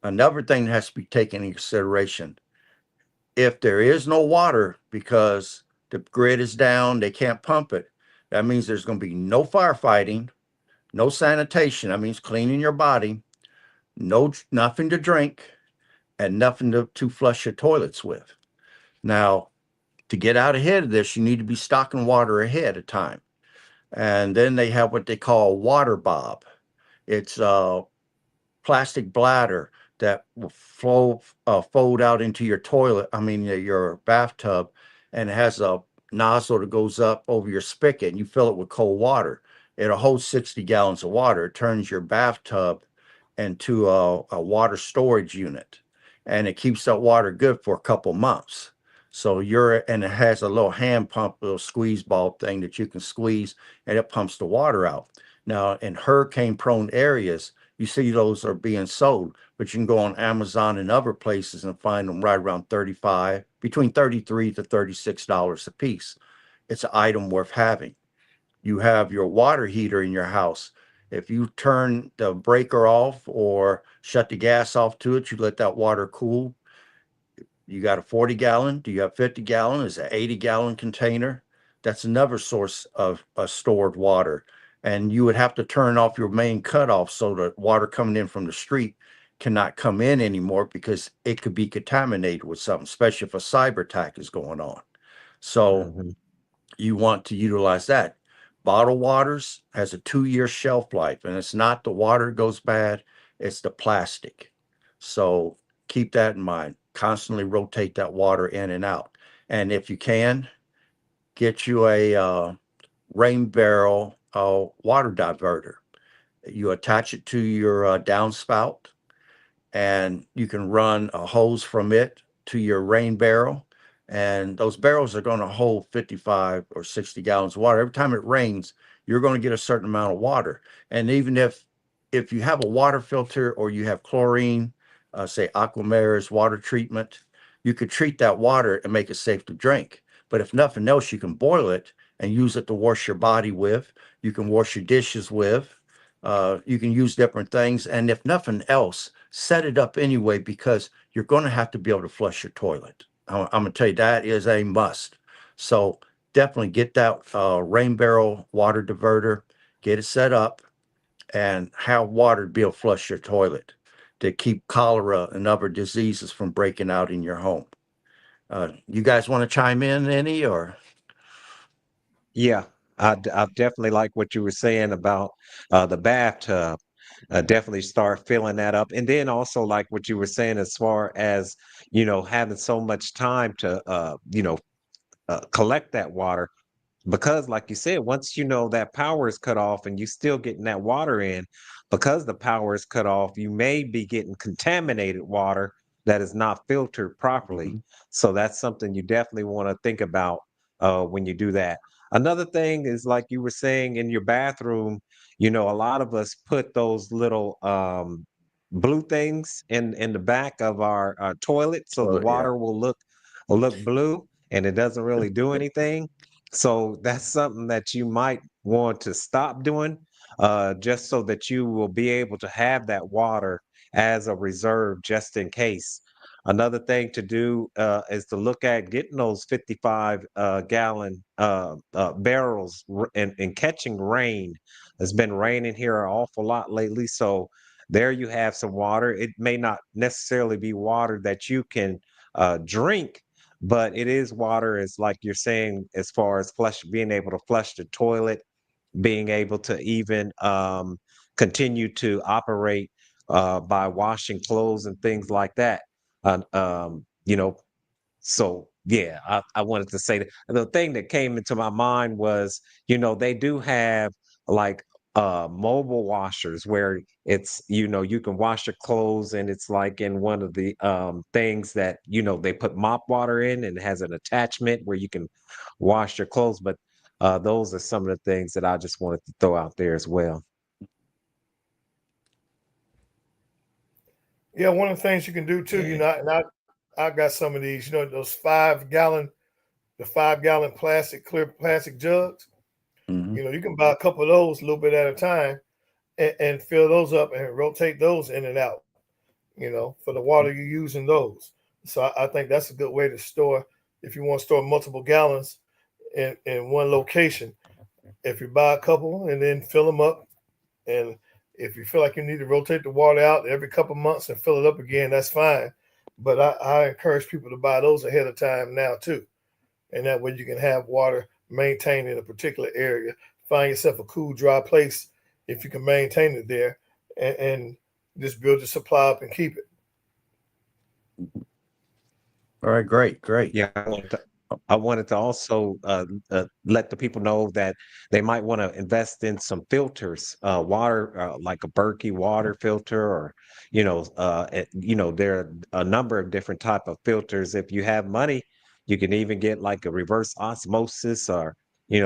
Speaker 4: another thing that has to be taken into consideration, if there is no water because the grid is down, they can't pump it, that means there's going to be no firefighting, no sanitation. That means cleaning your body, nothing to drink, and nothing to flush your toilets with. Now, to get out ahead of this, you need to be stocking water ahead of time. And then they have what they call water bob. It's a plastic bladder that will fold out into your toilet, I mean, your bathtub, and it has a nozzle that goes up over your spigot, and you fill it with cold water. It'll hold 60 gallons of water. It turns your bathtub into a water storage unit, and it keeps that water good for a couple months. So and it has a little hand pump, little squeeze ball thing that you can squeeze, and it pumps the water out. Now, in hurricane prone areas, you see those are being sold, but you can go on Amazon and other places and find them right around 35, between 33 to $36 a piece. It's an item worth having. You have your water heater in your house. If you turn the breaker off or shut the gas off to it, you let that water cool. You got a 40 gallon? Do you have 50 gallon? Is it an 80-gallon container? That's another source of stored water. And you would have to turn off your main cutoff so the water coming in from the street cannot come in anymore because it could be contaminated with something, especially if a cyber attack is going on. So
Speaker 1: mhm,
Speaker 4: you want to utilize that. Bottled waters has a 2-year shelf life, and it's not the water goes bad, it's the plastic. So keep that in mind. Constantly rotate that water in and out. And if you can, get you a rain barrel water diverter. You attach it to your downspout, and you can run a hose from it to your rain barrel. And those barrels are going to hold 55 or 60 gallons of water. Every time it rains, you're going to get a certain amount of water. And even if you have a water filter or you have chlorine, say Aquamera's water treatment, you could treat that water and make it safe to drink. But if nothing else, you can boil it and use it to wash your body with. You can wash your dishes with. You can use different things. And if nothing else, set it up anyway because you're going to have to be able to flush your toilet. I'm going to tell you that is a must. So definitely get that rain barrel water diverter, get it set up, and have water to be able to flush your toilet to keep cholera and other diseases from breaking out in your home. You guys want to chime in any or?
Speaker 1: yeah, I definitely like what you were saying about the bathtub. Definitely start filling that up, and then also like what you were saying as far as having so much time to collect that water. Because, like you said, once that power is cut off and you still getting that water in, because the power is cut off, you may be getting contaminated water that is not filtered properly.
Speaker 4: Mhm.
Speaker 1: So that's something you definitely want to think about when you do that. Another thing is, like you were saying, in your bathroom, a lot of us put those little blue things in the back of our toilet, so the
Speaker 4: So yeah.
Speaker 1: water will look blue, and it doesn't really do anything. So that's something that you might want to stop doing, just so that you will be able to have that water as a reserve just in case. Another thing to do is to look at getting those 55 gallon barrels and catching rain. It's been raining here an awful lot lately. So there you have some water. It may not necessarily be water that you can drink, but it is water, as like you're saying, as far as being able to flush the toilet, being able to even continue to operate by washing clothes and things like that. You know, so yeah, I wanted to say that the thing that came into my mind was, they do have like mobile washers where it's, you can wash your clothes and it's like in one of the things that, they put mop water in and it has an attachment where you can wash your clothes. But those are some of the things that I just wanted to throw out there as well.
Speaker 5: Yeah, one of the things you can do too, and I got some of these, those 5 gallon, the 5 gallon clear plastic jugs.
Speaker 4: Mhm.
Speaker 5: You can buy a couple of those a little bit at a time and fill those up and rotate those in and out, for the water you use in those. So I think that's a good way to store if you want to store multiple gallons in one location. If you buy a couple and then fill them up, and if you feel like you need to rotate the water out every couple months and fill it up again, that's fine. But I encourage people to buy those ahead of time now too. And that way you can have water maintained in a particular area. Find yourself a cool, dry place if you can maintain it there, and just build your supply up and keep it.
Speaker 4: All right, great, great.
Speaker 1: Yeah, I wanted to also let the people know that they might want to invest in some filters, water, like a Berkey water filter, or there are a number of different type of filters. If you have money, you can even get like a reverse osmosis, or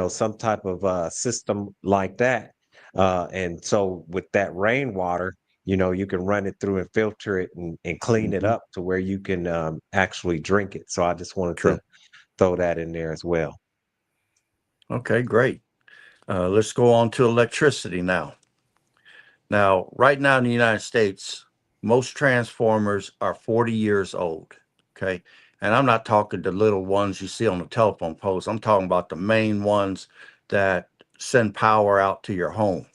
Speaker 1: some type of system like that. And so with that rainwater, you can run it through and filter it and clean it
Speaker 4: Mhm.
Speaker 1: up to where you can actually drink it. So I just wanted to
Speaker 4: True.
Speaker 1: throw that in there as well.
Speaker 4: Okay, great. Let's go on to electricity now. Now, right now in the United States, most transformers are 40 years old. Okay. And I'm not talking the little ones you see on the telephone poles. I'm talking about the main ones that send power out to your home.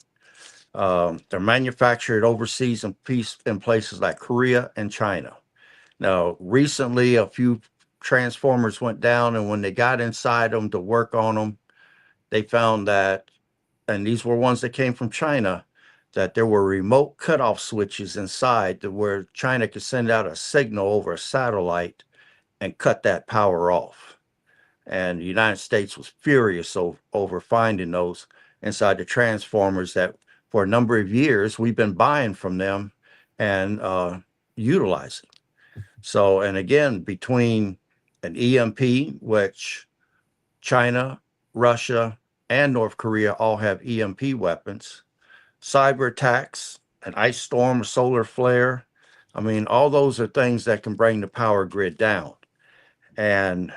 Speaker 4: They're manufactured overseas in places like Korea and China. Now, recently, a few transformers went down, and when they got inside them to work on them, they found that, and these were ones that came from China, that there were remote cutoff switches inside to where China could send out a signal over a satellite and cut that power off. And the United States was furious over finding those inside the transformers that for a number of years we've been buying from them and utilizing. So, and again, between an EMP, which China, Russia, and North Korea all have EMP weapons, cyber attacks, an ice storm, a solar flare. I mean, all those are things that can bring the power grid down. And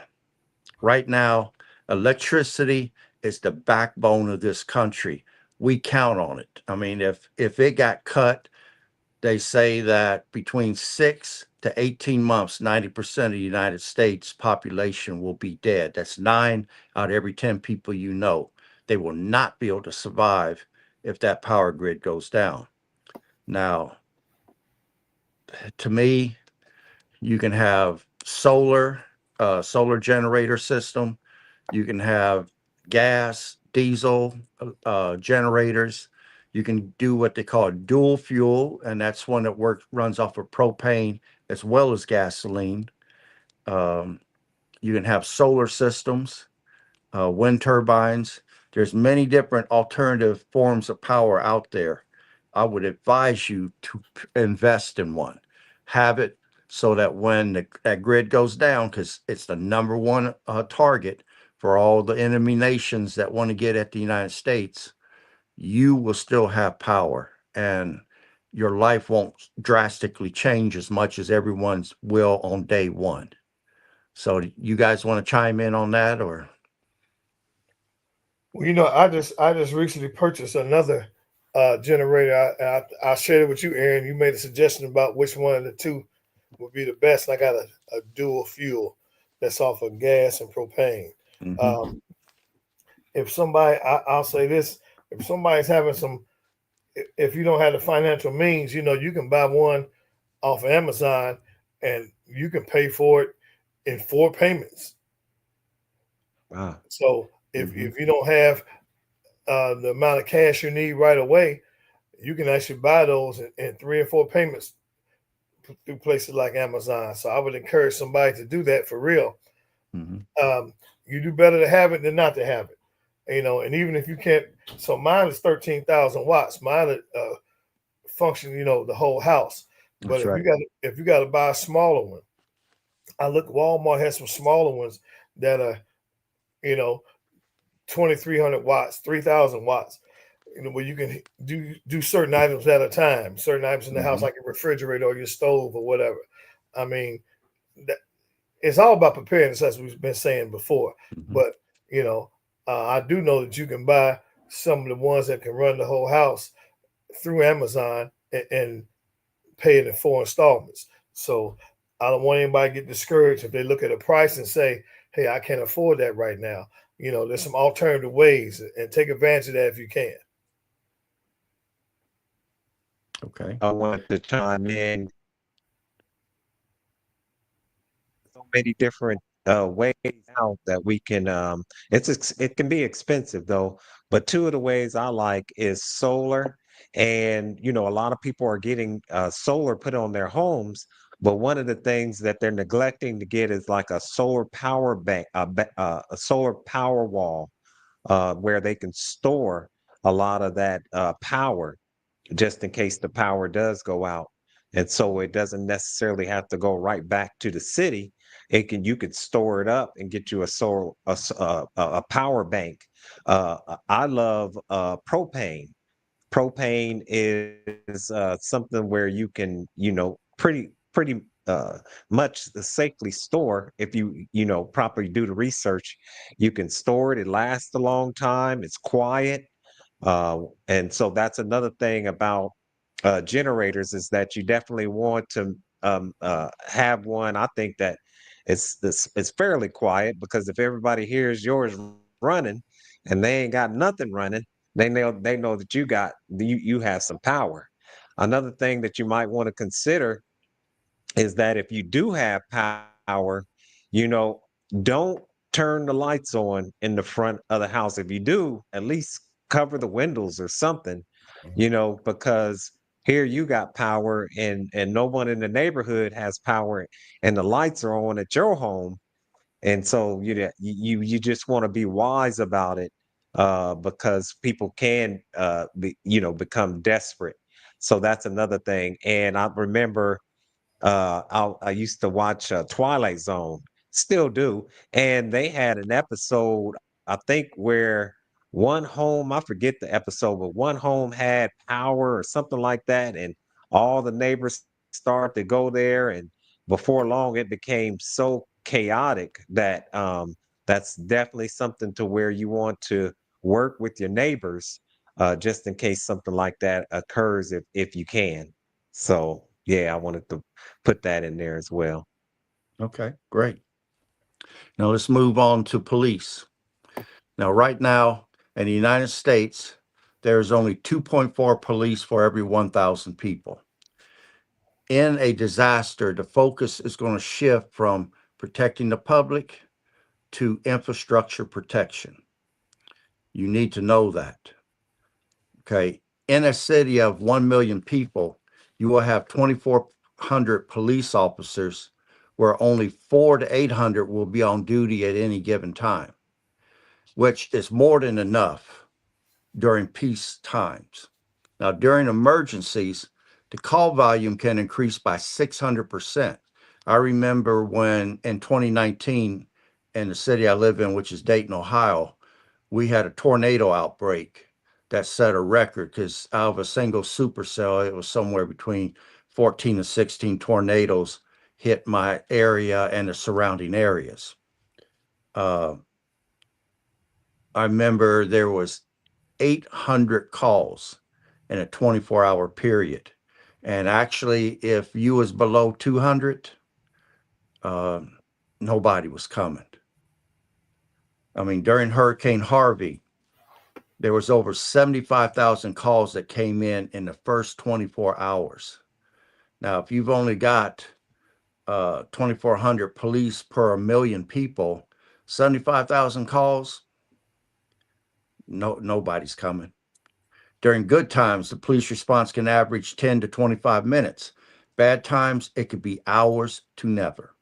Speaker 4: right now, electricity is the backbone of this country. We count on it. I mean, if it got cut, they say that between 6 to 18 months, 90% of the United States population will be dead. That's 9 out of every 10 people you know. They will not be able to survive if that power grid goes down. Now, to me, you can have solar generator system. You can have gas, diesel generators. You can do what they call dual fuel, and that's one that runs off of propane as well as gasoline. Um, you can have solar systems, wind turbines. There's many different alternative forms of power out there. I would advise you to invest in one. Have it so that when that grid goes down, because it's the number one target for all the enemy nations that want to get at the United States, you will still have power and your life won't drastically change as much as everyone's will on day one. So you guys want to chime in on that or?
Speaker 5: Well, I just recently purchased another generator. I shared it with you, Aaron. You made a suggestion about which one of the two would be the best. I got a dual fuel that's off of gas and propane.
Speaker 4: Mm-hmm.
Speaker 5: Um, if somebody, I'll say this: if somebody's having some, if you don't have the financial means, you can buy one off of Amazon, and you can pay for it in 4 payments.
Speaker 1: Wow.
Speaker 5: So
Speaker 4: Mm-hmm.
Speaker 5: if you don't have the amount of cash you need right away, you can actually buy those in 3 or 4 payments through places like Amazon. So I would encourage somebody to do that for real.
Speaker 4: Mm-hmm.
Speaker 5: You do better to have it than not to have it. And even if you can't, so mine is 13,000 watts. Mine function, the whole house. But
Speaker 4: That's right.
Speaker 5: if you got to buy a smaller one, I look Walmart has some smaller ones that are you know 2,300 watts, 3,000 watts. Where you can do certain items at a time, certain items in the house
Speaker 4: Mm-hmm.
Speaker 5: like a refrigerator or your stove or whatever. I mean, that, it's all about preparedness, as we've been saying before.
Speaker 4: Mm-hmm.
Speaker 5: But you know, I do know that you can buy some of the ones that can run the whole house through Amazon and pay it in 4 installments. So I don't want anybody to get discouraged if they look at a price and say, "Hey, I can't afford that right now." There's some alternative ways, and take advantage of that if you can.
Speaker 4: Okay.
Speaker 1: I wanted to chime in. So many different ways out that we can it can be expensive though, but two of the ways I like is solar. And a lot of people are getting solar put on their homes, but one of the things that they're neglecting to get is like a solar power bank, a solar power wall, where they can store a lot of that power just in case the power does go out. And so it doesn't necessarily have to go right back to the city. You could store it up and get you a power bank. I love propane. Propane is something where you can, pretty much safely store if you properly do the research. You can store it. It lasts a long time. It's quiet. And so that's another thing about generators is that you definitely want to have one. I think that it's fairly quiet because if everybody hears yours running and they ain't got nothing running, they know that you have some power. Another thing that you might want to consider is that if you do have power, you know, don't turn the lights on in the front of the house. If you do, at least cover the windows or something, because here you got power and no one in the neighborhood has power and the lights are on at your home. And so you just want to be wise about it because people can become desperate. So that's another thing. And I remember I used to watch Twilight Zone, still do, and they had an episode, I think, where one home, I forget the episode, but one home had power or something like that, and all the neighbors started to go there, and before long, it became so chaotic that that's definitely something to where you want to work with your neighbors, just in case something like that occurs, if you can. So yeah, I wanted to put that in there as well.
Speaker 4: Okay. Great. Now let's move on to police. Now, right now in the United States, there's only 2.4 police for every 1,000 people. In a disaster, the focus is going to shift from protecting the public to infrastructure protection. You need to know that. Okay. In a city of 1 million people, you will have 2,400 police officers, where only 400 to 800 will be on duty at any given time, which is more than enough during peace times. Now, during emergencies, the call volume can increase by 600%. I remember when in 2019, in the city I live in, which is Dayton, Ohio, we had a tornado outbreak that set a record because out of a single supercell, it was somewhere between 14 and 16 tornadoes hit my area and the surrounding areas. Uh, I remember there was 800 calls in a 24-hour period. And actually, if you was below 200, uh, nobody was coming. I mean, during Hurricane Harvey, there was over 75,000 calls that came in the first 24 hours. Now, if you've only got 2,400 police per 1 million people, 75,000 calls, nobody's coming. During good times, the police response can average 10 to 25 minutes. Bad times, it could be hours to never.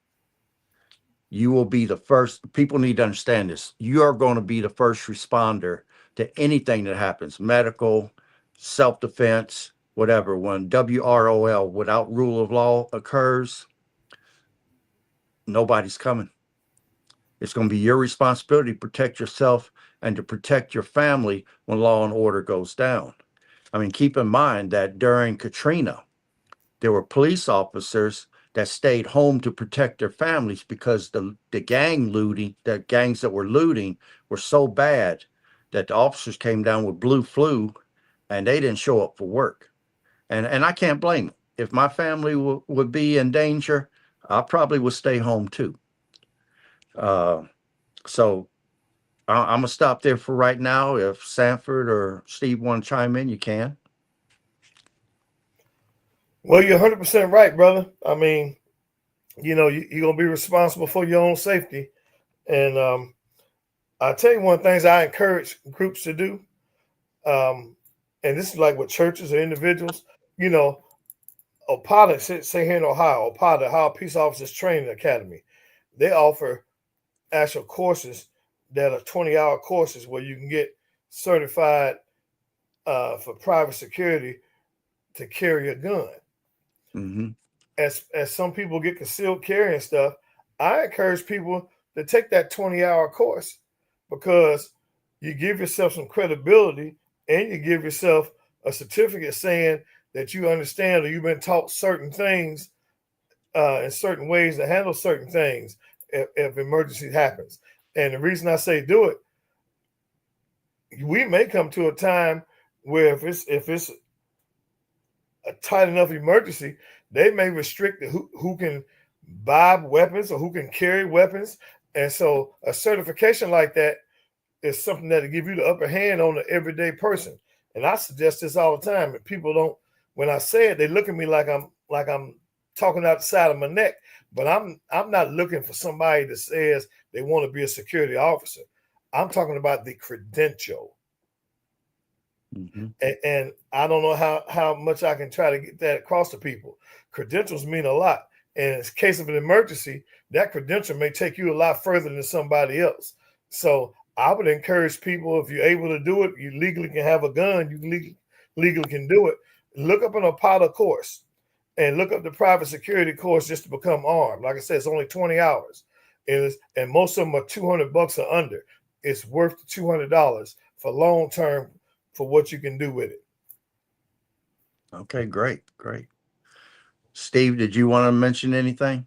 Speaker 4: You will be the first. People need to understand this. You are going to be the first responder to anything that happens, medical, self-defense, whatever. When WROL, without rule of law, occurs, nobody's coming. It's going to be your responsibility to protect yourself and to protect your family when law and order goes down. I mean, keep in mind that during Katrina, there were police officers that stayed home to protect their families because the gangs that were looting were so bad that the officers came down with blue flu and they didn't show up for work. And I can't blame them. If my family would be in danger, I probably would stay home too. Uh, so I'm gonna stop there for right now. If Sanford or Steve want to chime in, you can.
Speaker 5: Well, you're 100% right, brother. I mean, you're going to be responsible for your own safety. And I tell you, one of the things I encourage groups to do, and this is like with churches or individuals, you know, OPADA, say here in Ohio, OPADA, Ohio Peace Officers Training Academy, they offer actual courses that are 20-hour courses where you can get certified for private security to carry a gun.
Speaker 4: Mm-hmm.
Speaker 5: As some people get concealed carry and stuff, I encourage people to take that 20-hour course because you give yourself some credibility and you give yourself a certificate saying that you understand or you've been taught certain things in certain ways to handle certain things if emergency happens. And the reason I say do it, we may come to a time where if it's a tight enough emergency, they may restrict who can buy weapons or who can carry weapons. And so a certification like that is something that'll give you the upper hand on the everyday person. And I suggest this all the time. And people don't, when I say it, they look at me like I'm talking out the side of my neck. But I'm not looking for somebody that says they want to be a security officer. I'm talking about the credential.
Speaker 4: Mm-hmm.
Speaker 5: And I don't know how much I can try to get that across to people. Credentials mean a lot. And in case of an emergency, that credential may take you a lot further than somebody else. So I would encourage people, if you're able to do it, you legally can have a gun, you legally can do it. Look up an OPADA course and look up the private security course just to become armed. Like I said, it's only 20 hours. And most of them are $200 or under. It's worth $200 for long term for what you can do with it.
Speaker 4: Okay, great. Steve, did you want to mention anything?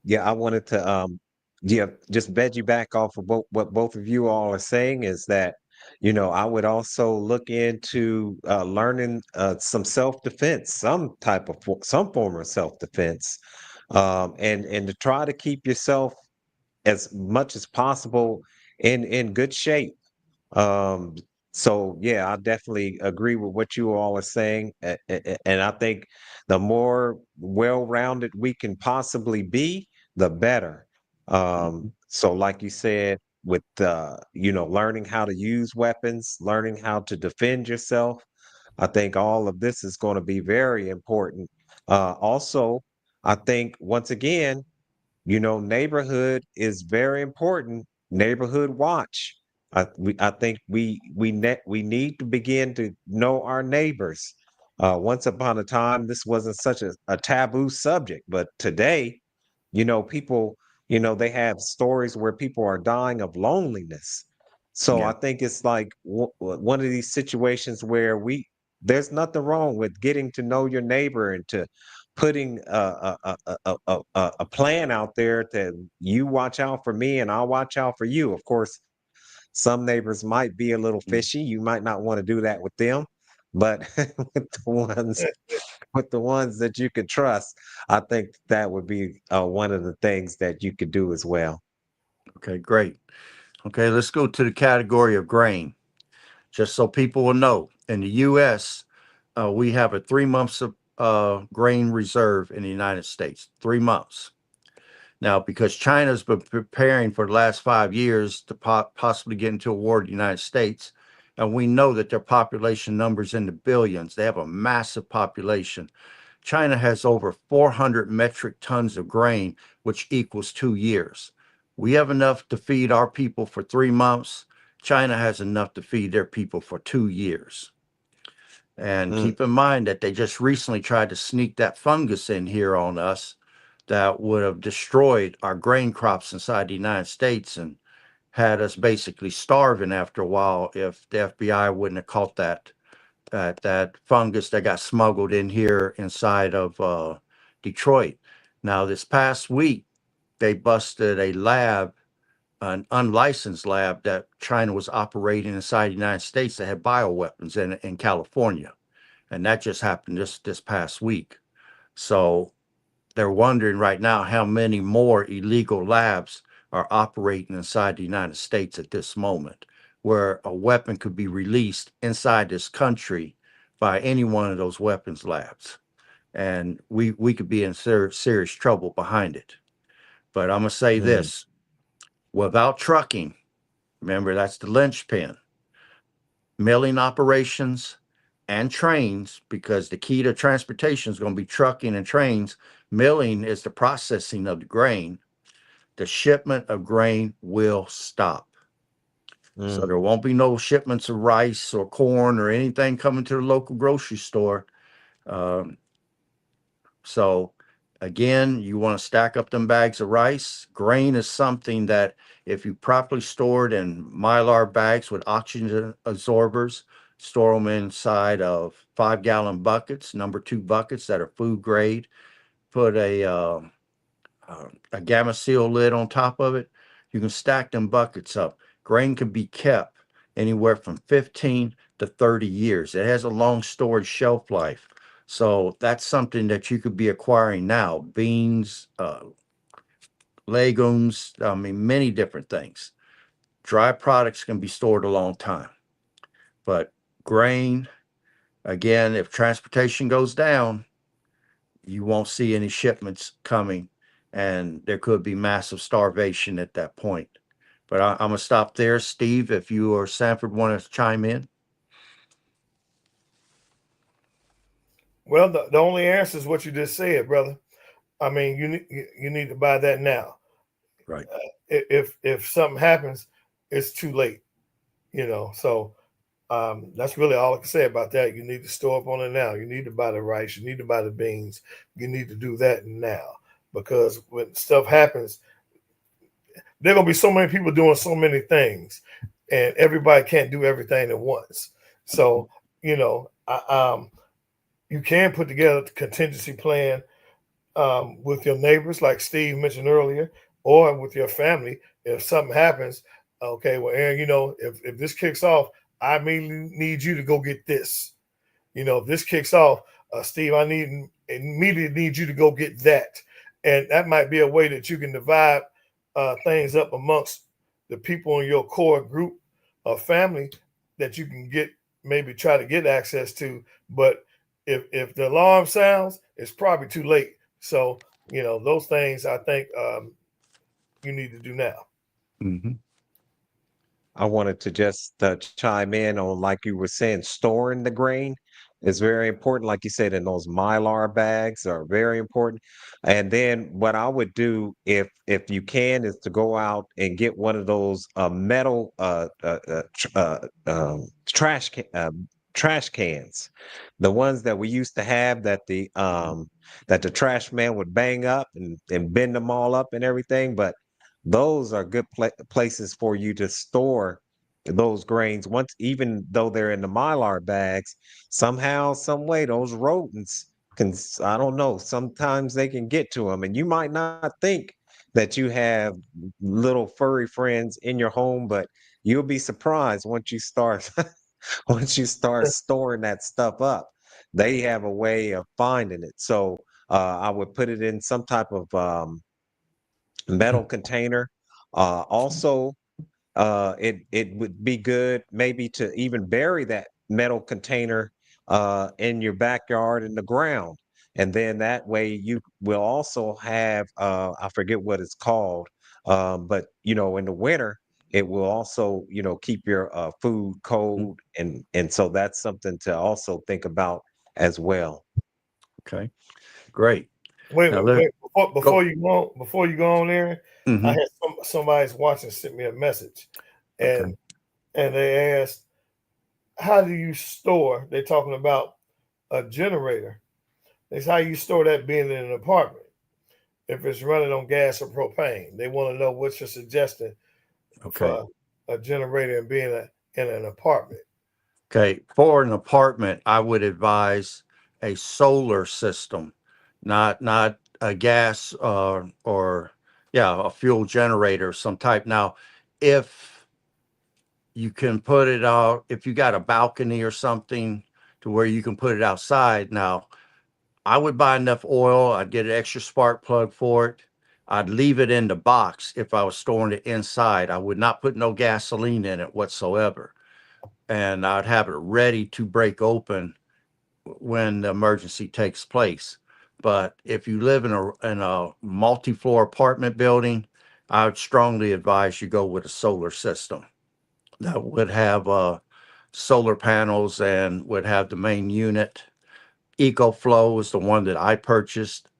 Speaker 1: Yeah, I wanted to just veggie back off of what both of you all are saying is that, I would also look into learning some self-defense, some form of self-defense, and to try to keep yourself as much as possible in good shape. Um, so yeah, I definitely agree with what you all are saying, and I think the more well-rounded we can possibly be, the better.
Speaker 4: Mm-hmm.
Speaker 1: So like you said, with learning how to use weapons, learning how to defend yourself, I think all of this is going to be very important. Also, I think once again, neighborhood is very important. Neighborhood watch. I think we need to begin to know our neighbors. Once upon a time, this wasn't such a taboo subject, but today, people, they have stories where people are dying of loneliness. So I
Speaker 4: Yeah.
Speaker 1: think it's like one of these situations where there's nothing wrong with getting to know your neighbor and to putting a plan out there that you watch out for me and I'll watch out for you. Of course, Some neighbors might be a little fishy. You might not want to do that with them, but with the ones with the ones that you could trust, I think that would be one of the things that you could do as well.
Speaker 4: Okay, great. Okay, let's go to the category of grain. Just so people will know, in the U.S., we have a 3 months of grain reserve in the United States. 3 months. Now, because China's been preparing for the last 5 years to possibly get into a war with the United States, and we know that their population numbers in the billions. They have a massive population. China has over 400 metric tons of grain, which equals 2 years. We have enough to feed our people for 3 months. China has enough to feed their people for 2 years. And
Speaker 1: Mm,
Speaker 4: keep in mind that they just recently tried to sneak that fungus in here on us that would have destroyed our grain crops inside the United States and had us basically starving after a while if the FBI wouldn't have caught that fungus that got smuggled in here inside of Detroit. Now, this past week, they busted a lab, an unlicensed lab that China was operating inside the United States that had bioweapons in California. And that just happened this past week. So they're wondering right now how many more illegal labs are operating inside the United States at this moment, where a weapon could be released inside this country by any one of those weapons labs. And we could be in serious trouble behind it. But I'm going to say
Speaker 1: mm,
Speaker 4: this, without trucking, remember that's the linchpin, milling operations and trains, because the key to transportation is going to be trucking and trains. Milling is the processing of the grain. The shipment of grain will stop. So
Speaker 1: mm,
Speaker 4: there won't be no shipments of rice or corn or anything coming to the local grocery store. Um, so again, you want to stack up them bags of rice. Grain is something that if you properly store it in Mylar bags with oxygen absorbers, store them inside of 5-gallon buckets, number 2 buckets that are food grade, put a gamma seal lid on top of it. You can stack them buckets up. Grain can be kept anywhere from 15 to 30 years. It has a long storage shelf life. So that's something that you could be acquiring now. Beans, legumes, I mean, many different things. Dry products can be stored a long time. But grain, again, if transportation goes down, you won't see any shipments coming, and there could be massive starvation at that point. But I'm going to stop there. Steve, if you or Sanford want to chime in.
Speaker 5: Well, the only answer is what you just said, brother. I mean, you need to buy that now.
Speaker 4: Right.
Speaker 5: If something happens, it's too late. So that's really all I can say about that. You need to store up on it now. You need to buy the rice. You need to buy the beans. You need to do that now, because when stuff happens, there are gonna be so many people doing so many things, and everybody can't do everything at once. So you can put together a contingency plan with your neighbors, like Steve mentioned earlier, or with your family. If something happens, okay, well, Aaron, if this kicks off, I immediately need you to go get this. If this kicks off, Steve, I immediately need you to go get that. And that might be a way that you can divide things up amongst the people in your core group of family that you can maybe try to get access to. But if the alarm sounds, it's probably too late. So, those things I think you need to do now.
Speaker 4: Mm-hmm.
Speaker 1: I wanted to just chime in on, like you were saying, storing the grain is very important. Like you said, in those Mylar bags are very important. And then what I would do, if you can, is to go out and get one of those metal trash cans, the ones that we used to have that the trash man would bang up and bend them all up and everything. But those are good places for you to store those grains. Once, even though they're in the Mylar bags, somehow, some way, those rodents can, I don't know, sometimes they can get to them, and you might not think that you have little furry friends in your home, but you'll be surprised once you start once you start storing that stuff up. They have a way of finding it. So I would put it in some type of metal container. Also, it would be good maybe to even bury that metal container in your backyard in the ground, and then that way you will also have I forget what it's called, but in the winter it will also keep your food cold, and so that's something to also think about as well.
Speaker 4: Okay, great.
Speaker 5: Wait,
Speaker 4: Now
Speaker 5: wait,
Speaker 4: let
Speaker 5: wait.
Speaker 4: go.
Speaker 5: Before you go on, Aaron, I
Speaker 4: Hmm.
Speaker 5: had somebody's watching sent me a message,
Speaker 4: Okay.
Speaker 5: and they asked, "How do you store?" They're talking about a generator. It's how you store that being in an apartment. If it's running on gas or propane, they want to know what you're suggesting
Speaker 4: Okay.
Speaker 5: for a generator and being in an apartment.
Speaker 4: Okay. For an apartment, I would advise a solar system, not a gas or yeah, a fuel generator of some type. Now, if you can put it out, if you got a balcony or something to where you can put it outside. Now, I would buy enough oil. I'd get an extra spark plug for it. I'd leave it in the box if I was storing it inside. I would not put no gasoline in it whatsoever. And I'd have it ready to break open when the emergency takes place. But if you live in a multi-floor apartment building, I would strongly advise you go with a solar system that would have solar panels and would have the main unit. EcoFlow is the one that I purchased.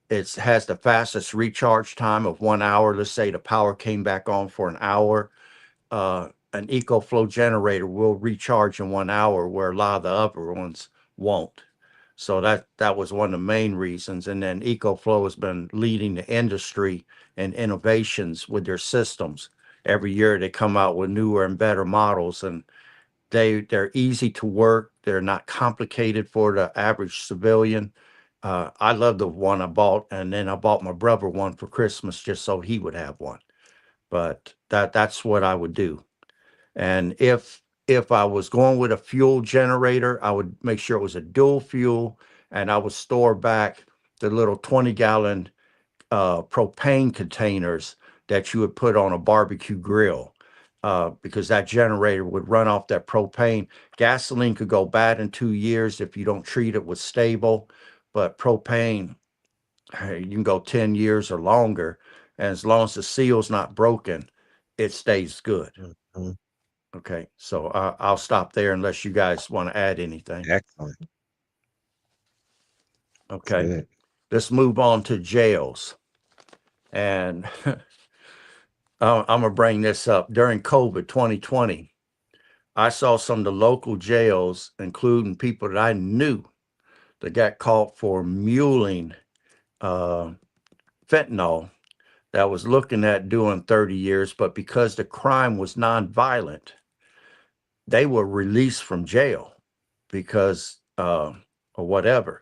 Speaker 4: It has the fastest recharge time of 1 hour. Let's say the power came back on for an hour. An EcoFlow generator will recharge in 1 hour, where a lot of the other ones won't. So that was one of the main reasons. And then EcoFlow has been leading the industry in innovations with their systems. Every year they come out with newer and better models, and they're easy to work. They're not complicated for the average civilian. I love the one I bought, and then I bought my brother one for Christmas just so he would have one. But that's what I would do. And if I was going with a fuel generator, I would make sure it was a dual fuel, and I would store back the little 20-gallon propane containers that you would put on a barbecue grill, because that generator would run off that propane. Gasoline could go bad in 2 years if you don't treat it with stable, but propane, hey, you can go 10 years or longer. And as long as the seal's not broken, it stays good.
Speaker 1: Mhm.
Speaker 4: Okay, so I'll stop there unless you guys want to add anything.
Speaker 1: Excellent. That's
Speaker 4: Okay,
Speaker 1: good.
Speaker 4: let's move on to jails. And I'm going to bring this up. During COVID 2020, I saw some of the local jails, including people that I knew, that got caught for muling uh, fentanyl, that was looking at doing 30 years, but because the crime was nonviolent, they were released from jail because or whatever.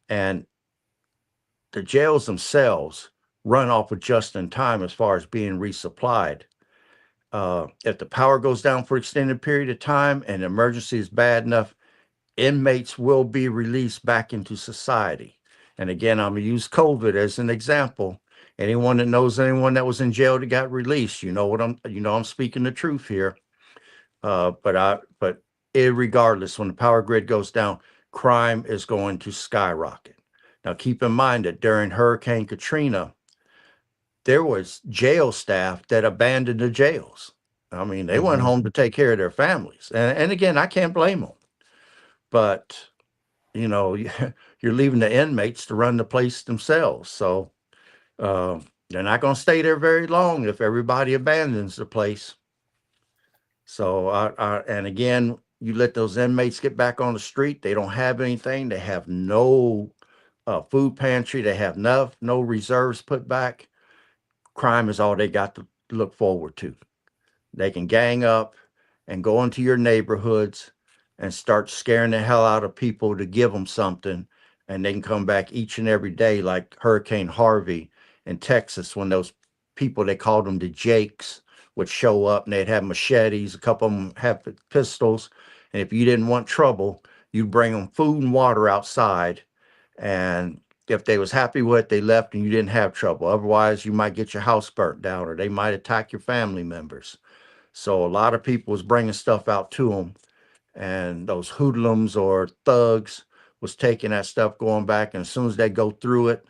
Speaker 4: And the jails themselves run off of just in time as far as being resupplied. If the power goes down for extended period of time and the emergency is bad enough, inmates will be released back into society. And again, I'm gonna use COVID as an example. Anyone that knows anyone that was in jail that got released, I'm speaking the truth here. But irregardless, when the power grid goes down, crime is going to skyrocket. Now, keep in mind that during Hurricane Katrina, there was jail staff that abandoned the jails. I mean, they went
Speaker 1: Mhm.
Speaker 4: home to take care of their families. And again, I can't blame them. But, you know, you're leaving the inmates to run the place themselves. So uh, they're not going to stay there very long if everybody abandons the place. So, and again, you let those inmates get back on the street. They don't have anything. They have no food pantry. They have no reserves put back. Crime is all they got to look forward to. They can gang up and go into your neighborhoods and start scaring the hell out of people to give them something. And they can come back each and every day, like Hurricane Harvey in Texas, when those people, they called them the Jakes, would show up, and they'd have machetes. A couple of them have pistols. And if you didn't want trouble, you'd bring them food and water outside. And if they was happy with it, they left and you didn't have trouble. Otherwise, you might get your house burnt down, or they might attack your family members. So a lot of people was bringing stuff out to them, and those hoodlums or thugs was taking that stuff, going back, and as soon as they go through it,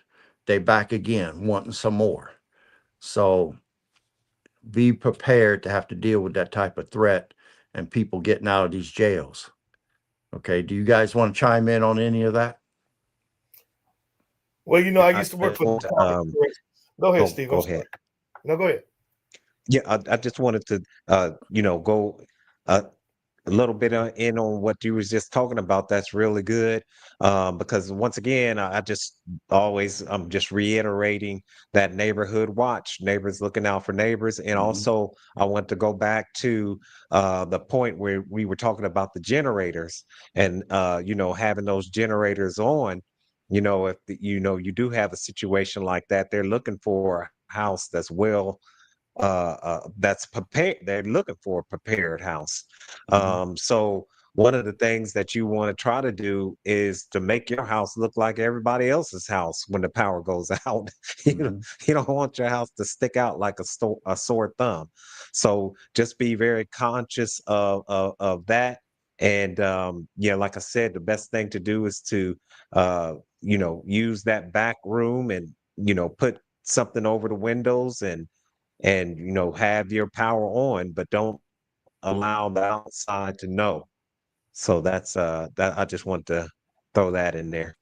Speaker 4: they back again wanting some more. So be prepared to have to deal with that type of threat and people getting out of these jails. Okay, do you guys want to chime in on any of that?
Speaker 5: Well, I
Speaker 1: I
Speaker 5: used to work
Speaker 1: just
Speaker 5: for the
Speaker 1: want to,
Speaker 5: Department of Corrections. Go ahead, Steve.
Speaker 1: go
Speaker 5: I'm sorry.
Speaker 1: ahead.
Speaker 5: No, go ahead.
Speaker 1: Yeah, I just wanted to, go uh, a little bit in on what you was just talking about. That's really good, because once again, I just I'm just reiterating that neighborhood watch, neighbors looking out for neighbors, and
Speaker 4: Mhm.
Speaker 1: also I want to go back to the point where we were talking about the generators and having those generators on. If you do have a situation like that, they're looking for a house that's prepared. They're looking for a prepared house.
Speaker 4: Mhm.
Speaker 1: So one of the things that you want to try to do is to make your house look like everybody else's house when the power goes out.
Speaker 4: Mhm.
Speaker 1: You don't want your house to stick out like a sore thumb. So just be very conscious of that. And yeah, like I said, the best thing to do is to use that back room and put something over the windows and have your power on, but don't allow the outside to know. So that's that I just want to throw that in there.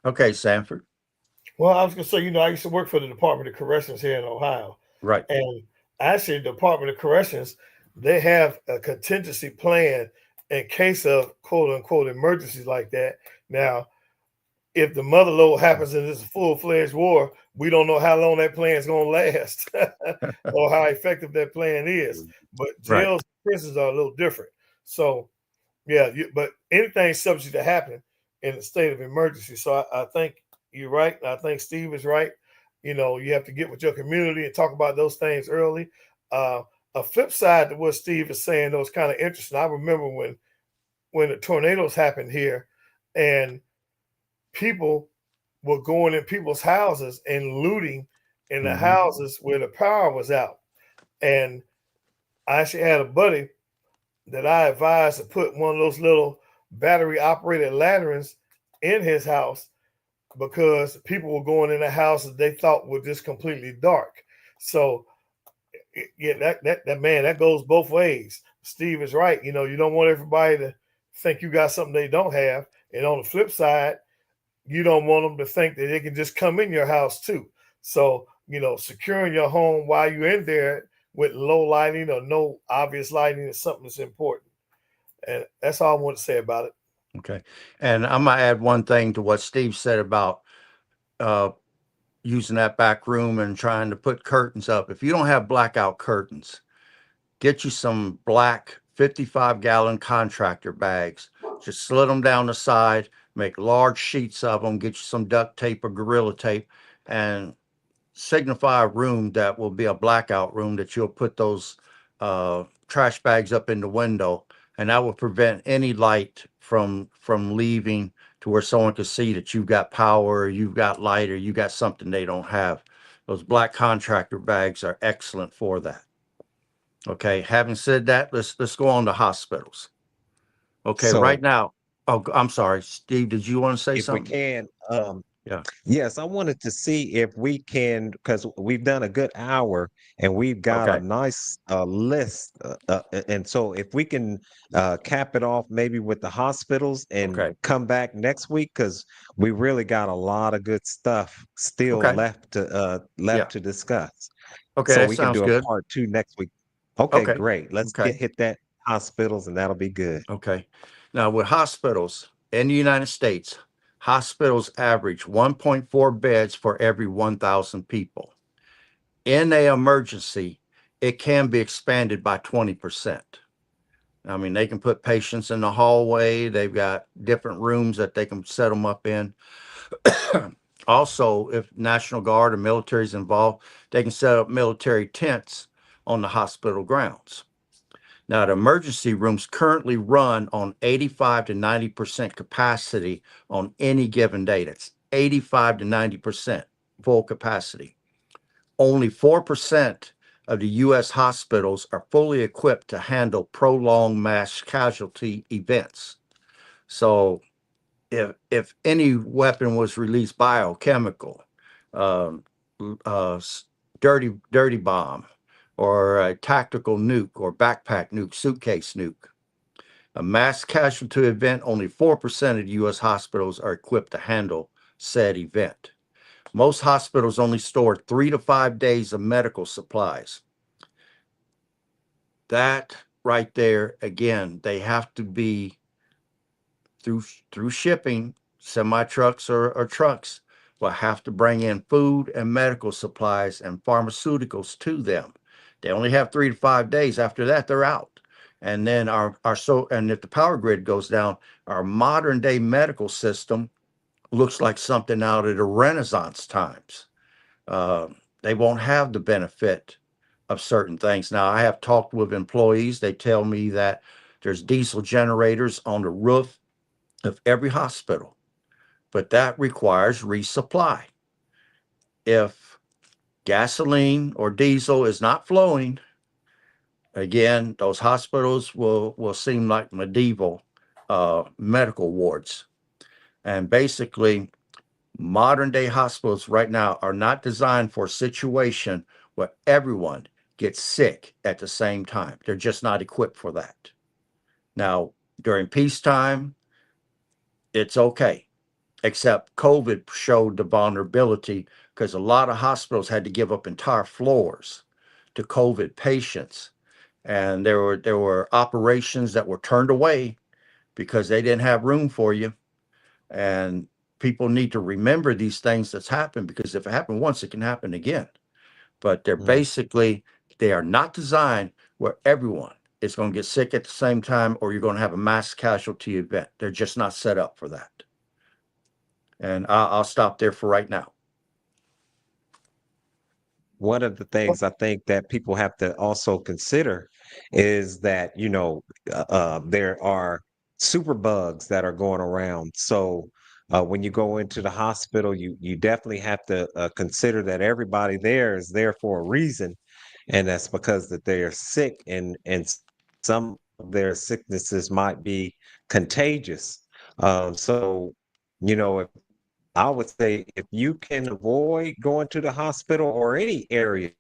Speaker 4: Okay, Sanford.
Speaker 5: Well, I was gonna say, I used to work for the Department of Corrections here in Ohio,
Speaker 4: Right.
Speaker 5: and actually, the Department of Corrections, they have a contingency plan in case of quote unquote emergencies like that. Now, if the mother lode happens and it's a full-fledged war, we don't know how long that plan is going to last or how effective that plan is. But
Speaker 4: Right.
Speaker 5: jails and prisons are a little different. So, yeah, but anything's subject to happen in a state of emergency. So I think you're right. I think Steve is right. You have to get with your community and talk about those things early. Uh, a flip side to what Steve is saying, though, is kind of interesting. I remember when the tornadoes happened here, and people were going in people's houses and looting in the
Speaker 4: Mhm.
Speaker 5: houses where the power was out. And I actually had a buddy that I advised to put one of those little battery operated lanterns in his house because people were going in the houses they thought were just completely dark. So yeah, that man, that goes both ways. Steve is right. You don't want everybody to think you got something they don't have. And on the flip side, you don't want them to think that they can just come in your house too. So, securing your home while you're in there with low lighting or no obvious lighting is something that's important. And that's all I want to say about it.
Speaker 4: Okay. And I'm gonna add one thing to what Steve said about uh, using that back room and trying to put curtains up. If you don't have blackout curtains, get you some black 55-gallon contractor bags. Just slit them down the side, make large sheets of them, get you some duct tape or Gorilla Tape, and signify a room that will be a blackout room that you'll put those trash bags up in the window, and that will prevent any light from leaving to where someone can see that you've got power, or you've got light, or you got something they don't have. Those black contractor bags are excellent for that. Okay, having said that, let's go on to hospitals. Okay, right
Speaker 1: So
Speaker 4: now. Oh, I'm sorry, Steve. Did you want to say
Speaker 1: if we
Speaker 4: something?
Speaker 1: can,
Speaker 4: Yeah.
Speaker 1: yes, I wanted to see if we can, because we've done a good hour and we've got a
Speaker 4: Okay.
Speaker 1: nice list. And so if we can cap it off maybe with the hospitals and
Speaker 4: Okay.
Speaker 1: come back next week, because we really got a lot of good stuff still
Speaker 4: Okay.
Speaker 1: left
Speaker 4: Yeah.
Speaker 1: to discuss.
Speaker 4: Okay.
Speaker 1: So
Speaker 4: That
Speaker 1: we can
Speaker 4: sounds
Speaker 1: do a
Speaker 4: good.
Speaker 1: part two next week. Okay,
Speaker 4: Okay.
Speaker 1: great. Let's
Speaker 4: Okay.
Speaker 1: hit that hospitals and that'll be good.
Speaker 4: Okay. Now, with hospitals in the United States, hospitals average 1.4 beds for every 1,000 people. In a emergency, it can be expanded by 20%. I mean, they can put patients in the hallway. They've got different rooms that they can set them up in. Also, if National Guard or military is involved, they can set up military tents on the hospital grounds. Now, the emergency rooms currently run on 85 to 90% capacity on any given day. That's 85 to 90% full capacity. Only 4% of the U.S. hospitals are fully equipped to handle prolonged mass casualty events. So if any weapon was released, biochemical, um, uh, dirty bomb, or a tactical nuke, or backpack nuke, suitcase nuke, a mass casualty event, only 4% of the U.S. hospitals are equipped to handle said event. Most hospitals only store 3 to 5 days of medical supplies. That right there, again, they have to be through shipping, semi trucks or trucks will have to bring in food and medical supplies and pharmaceuticals to them. They only have 3 to 5 days. After that, they're out. And then and if the power grid goes down, our modern day medical system looks like something out of the Renaissance times. They won't have the benefit of certain things. Now, I have talked with employees. They tell me that there's diesel generators on the roof of every hospital, but that requires resupply. If gasoline or diesel is not flowing, again, those hospitals will seem like medieval medical wards. And basically, modern day hospitals right now are not designed for a situation where everyone gets sick at the same time. They're just not equipped for that. Now, during peacetime, it's okay, except COVID showed the vulnerability because a lot of hospitals had to give up entire floors to COVID patients. And there were operations that were turned away because they didn't have room for you. And people need to remember these things that's happened, because if it happened once, it can happen again. But they are not designed where everyone is going to get sick at the same time, or you're going to have a mass casualty event. They're just not set up for that. And I'll stop there for right now.
Speaker 1: One of the things I think that people have to also consider is that, there are super bugs that are going around. So when you go into the hospital, you definitely have to consider that everybody there is there for a reason, and that's because that they are sick, and some of their sicknesses might be contagious. So, if I would say if you can avoid going to the hospital or any area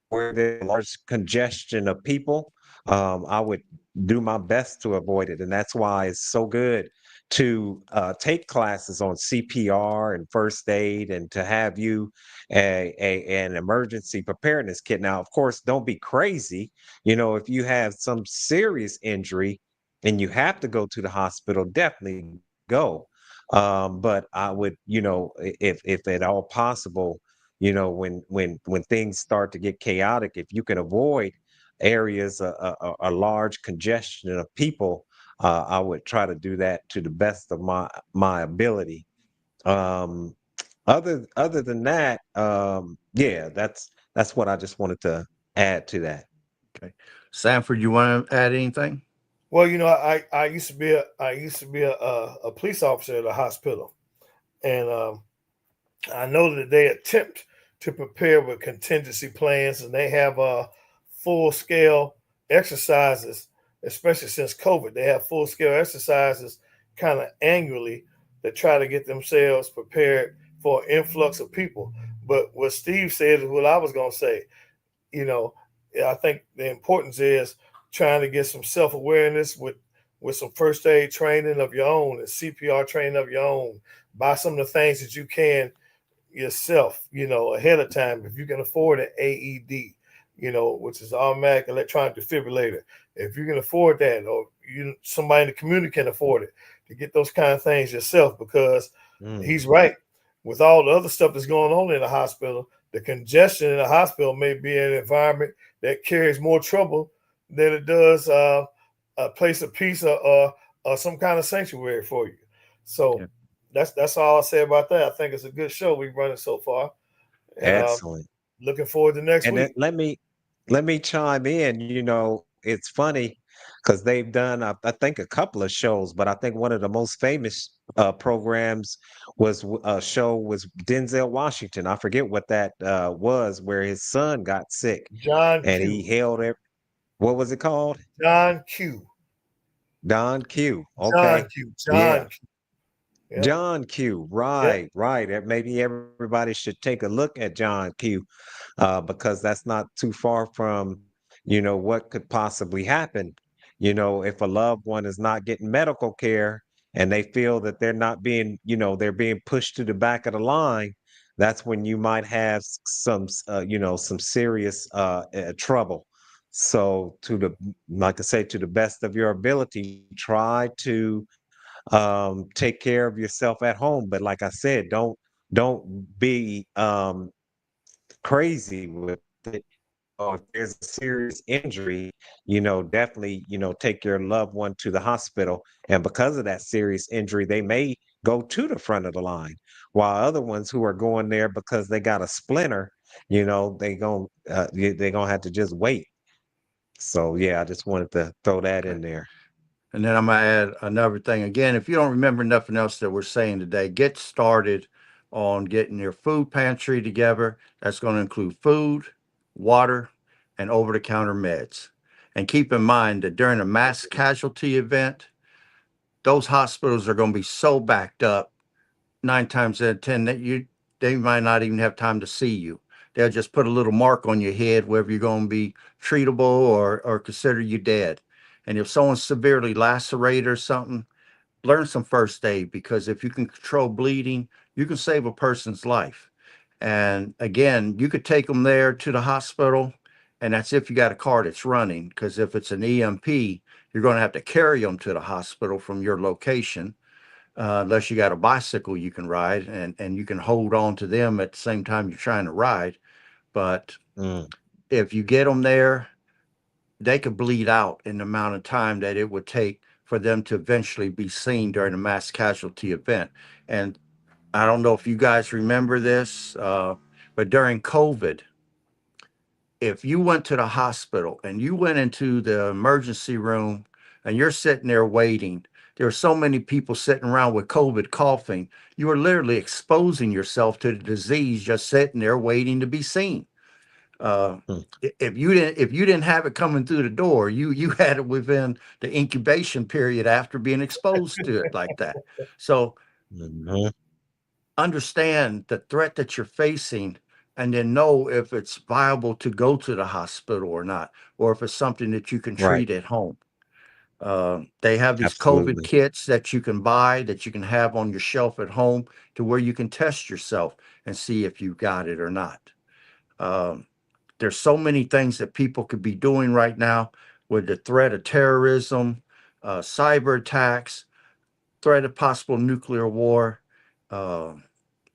Speaker 1: where there's large congestion of people, I would do my best to avoid it. And that's why it's so good to take classes on CPR and first aid, and to have you an emergency preparedness kit. Now, of course, don't be crazy. If you have some serious injury and you have to go to the hospital, definitely go. But I would, if at all possible, when things start to get chaotic, if you can avoid areas a large congestion of people, I would try to do that to the best of my ability. um other than that, yeah, that's what I just wanted to add to that.
Speaker 4: Okay. Sanford, you want to add anything?
Speaker 5: Well, I used to be a police officer at a hospital, and I know that they attempt to prepare with contingency plans, and they have full scale exercises, especially since COVID. They have full scale exercises kind of annually to try to get themselves prepared for an influx of people. But what Steve said is what I was going to say. You know, I think the importance is trying to get some self awareness with some first aid training of your own and CPR training of your own. Buy some of the things that you can yourself, ahead of time. If you can afford an AED, which is automatic electronic defibrillator, if you can afford that, or somebody in the community can afford it, to get those kind of things yourself, because he's right. With all the other stuff that's going on in the hospital, the congestion in the hospital may be an environment that carries more trouble than it does a place of peace or some kind of sanctuary for you. So that's all I'll say about that. I think it's a good show we've run it so far, and
Speaker 1: Excellent.
Speaker 5: looking forward to next
Speaker 1: And
Speaker 5: week.
Speaker 1: let me let me chime in. It's funny because they've done, I think, a couple of shows, but I think one of the most famous programs a show was Denzel Washington. I forget what that was, where his son got sick
Speaker 5: John
Speaker 1: and he
Speaker 5: Q.
Speaker 1: held it. What was it called?
Speaker 5: John Q.
Speaker 1: Don Q.
Speaker 5: John
Speaker 1: Okay.
Speaker 5: Q.
Speaker 1: Yeah.
Speaker 5: John Q. Yeah.
Speaker 1: John Q.
Speaker 5: Yeah.
Speaker 1: Right, right. Maybe everybody should take a look at John Q. Because that's not too far from, what could possibly happen. If a loved one is not getting medical care and they feel that they're not being, they're being pushed to the back of the line, that's when you might have some serious trouble. So like I say, to the best of your ability, try to take care of yourself at home. But like I said, don't be crazy with it. If there's a serious injury, definitely, take your loved one to the hospital. And because of that serious injury, they may go to the front of the line, while other ones who are going there because they got a splinter, they gonna have to just wait. So yeah, I just wanted to throw that
Speaker 4: Okay.
Speaker 1: in there.
Speaker 4: And then I'm gonna add another thing. Again, if you don't remember nothing else that we're saying today, get started on getting your food pantry together. That's going to include food, water, and over-the-counter meds. And keep in mind that during a mass casualty event, those hospitals are going to be so backed up 9 times out of 10 that they might not even have time to see you. They'll just put a little mark on your head whether you're going to be treatable or consider you dead. And if someone's severely lacerated or something, learn some first aid, because if you can control bleeding, you can save a person's life. And again, you could take them there to the hospital, and that's if you got a car that's running. Because if it's an EMP, you're going to have to carry them to the hospital from your location, unless you got a bicycle you can ride and you can hold on to them at the same time you're trying to ride. But
Speaker 1: Mm,
Speaker 4: if you get them there, they could bleed out in the amount of time that it would take for them to eventually be seen during a mass casualty event. And I don't know if you guys remember this, but during COVID, if you went to the hospital and you went into the emergency room and you're sitting there waiting, there are so many people sitting around with COVID coughing, you are literally exposing yourself to the disease just sitting there waiting to be seen. Uh,
Speaker 1: mm,
Speaker 4: if you didn't have it coming through the door, you had it within the incubation period after being exposed to it like that. So
Speaker 1: mhm.
Speaker 4: understand the threat that you're facing, and then know if it's viable to go to the hospital or not, or if it's something that you can
Speaker 1: Right.
Speaker 4: treat at home. They have these COVID
Speaker 1: Absolutely.
Speaker 4: kits that you can buy, that you can have on your shelf at home, to where you can test yourself and see if you got it or not. Um, there's so many things that people could be doing right now with the threat of terrorism, cyber attacks, threat of possible nuclear war, uh,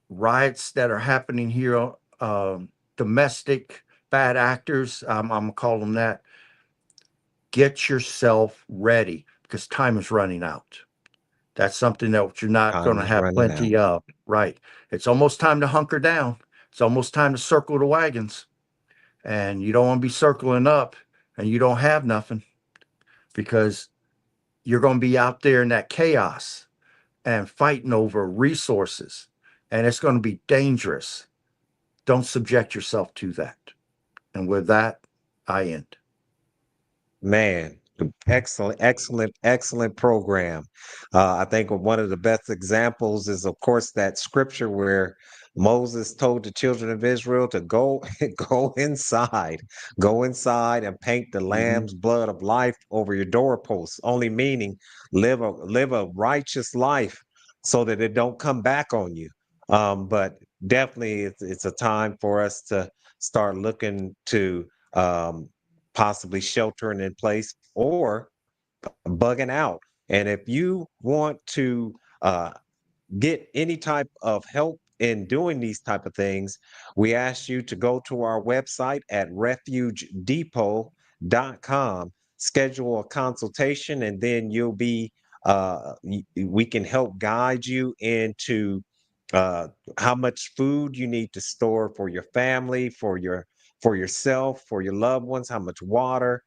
Speaker 4: riots that are happening here, domestic bad actors. I'm gonna call them that. Get yourself ready, because time is running out. That's something that you're not going
Speaker 1: Time
Speaker 4: to
Speaker 1: is
Speaker 4: have
Speaker 1: running out.
Speaker 4: plenty of. Right. It's almost time to hunker down. It's almost time to circle the wagons. And you don't want to be circling up and you don't have nothing, because you're going to be out there in that chaos and fighting over resources. And it's going to be dangerous. Don't subject yourself to that. And with that, I end.
Speaker 1: Man, excellent, excellent, excellent program. I think one of the best examples is, of course, that scripture where Moses told the children of Israel to go go inside and paint the
Speaker 4: Mhm.
Speaker 1: lamb's blood of life over your doorposts. Only meaning live a righteous life so that it don't come back on you. But definitely, it's a time for us to start looking to. Possibly sheltering in place or bugging out. And if you want to get any type of help in doing these type of things, we ask you to go to our website at refugedepot.com, schedule a consultation, and then we can help guide you into uh, how much food you need to store for your family, for your for yourself, for your loved ones, how much water,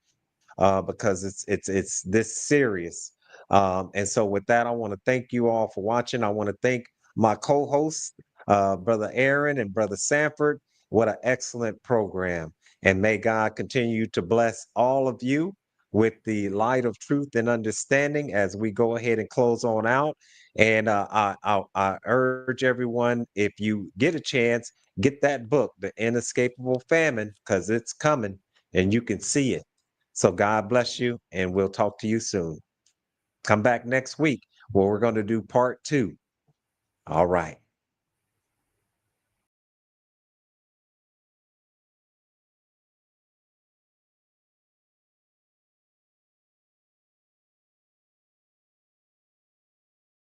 Speaker 1: because it's this serious. And so with that, I want to thank you all for watching. I want to thank my co-hosts, Brother Aaron and Brother Sanford. What an excellent program. And may God continue to bless all of you with the light of truth and understanding as we go ahead and close on out. And I urge everyone, if you get a chance, get that book, The Inescapable Famine, because it's coming and you can see it. So God bless you, and we'll talk to you soon. Come back next week where we're going to do part 2. All right.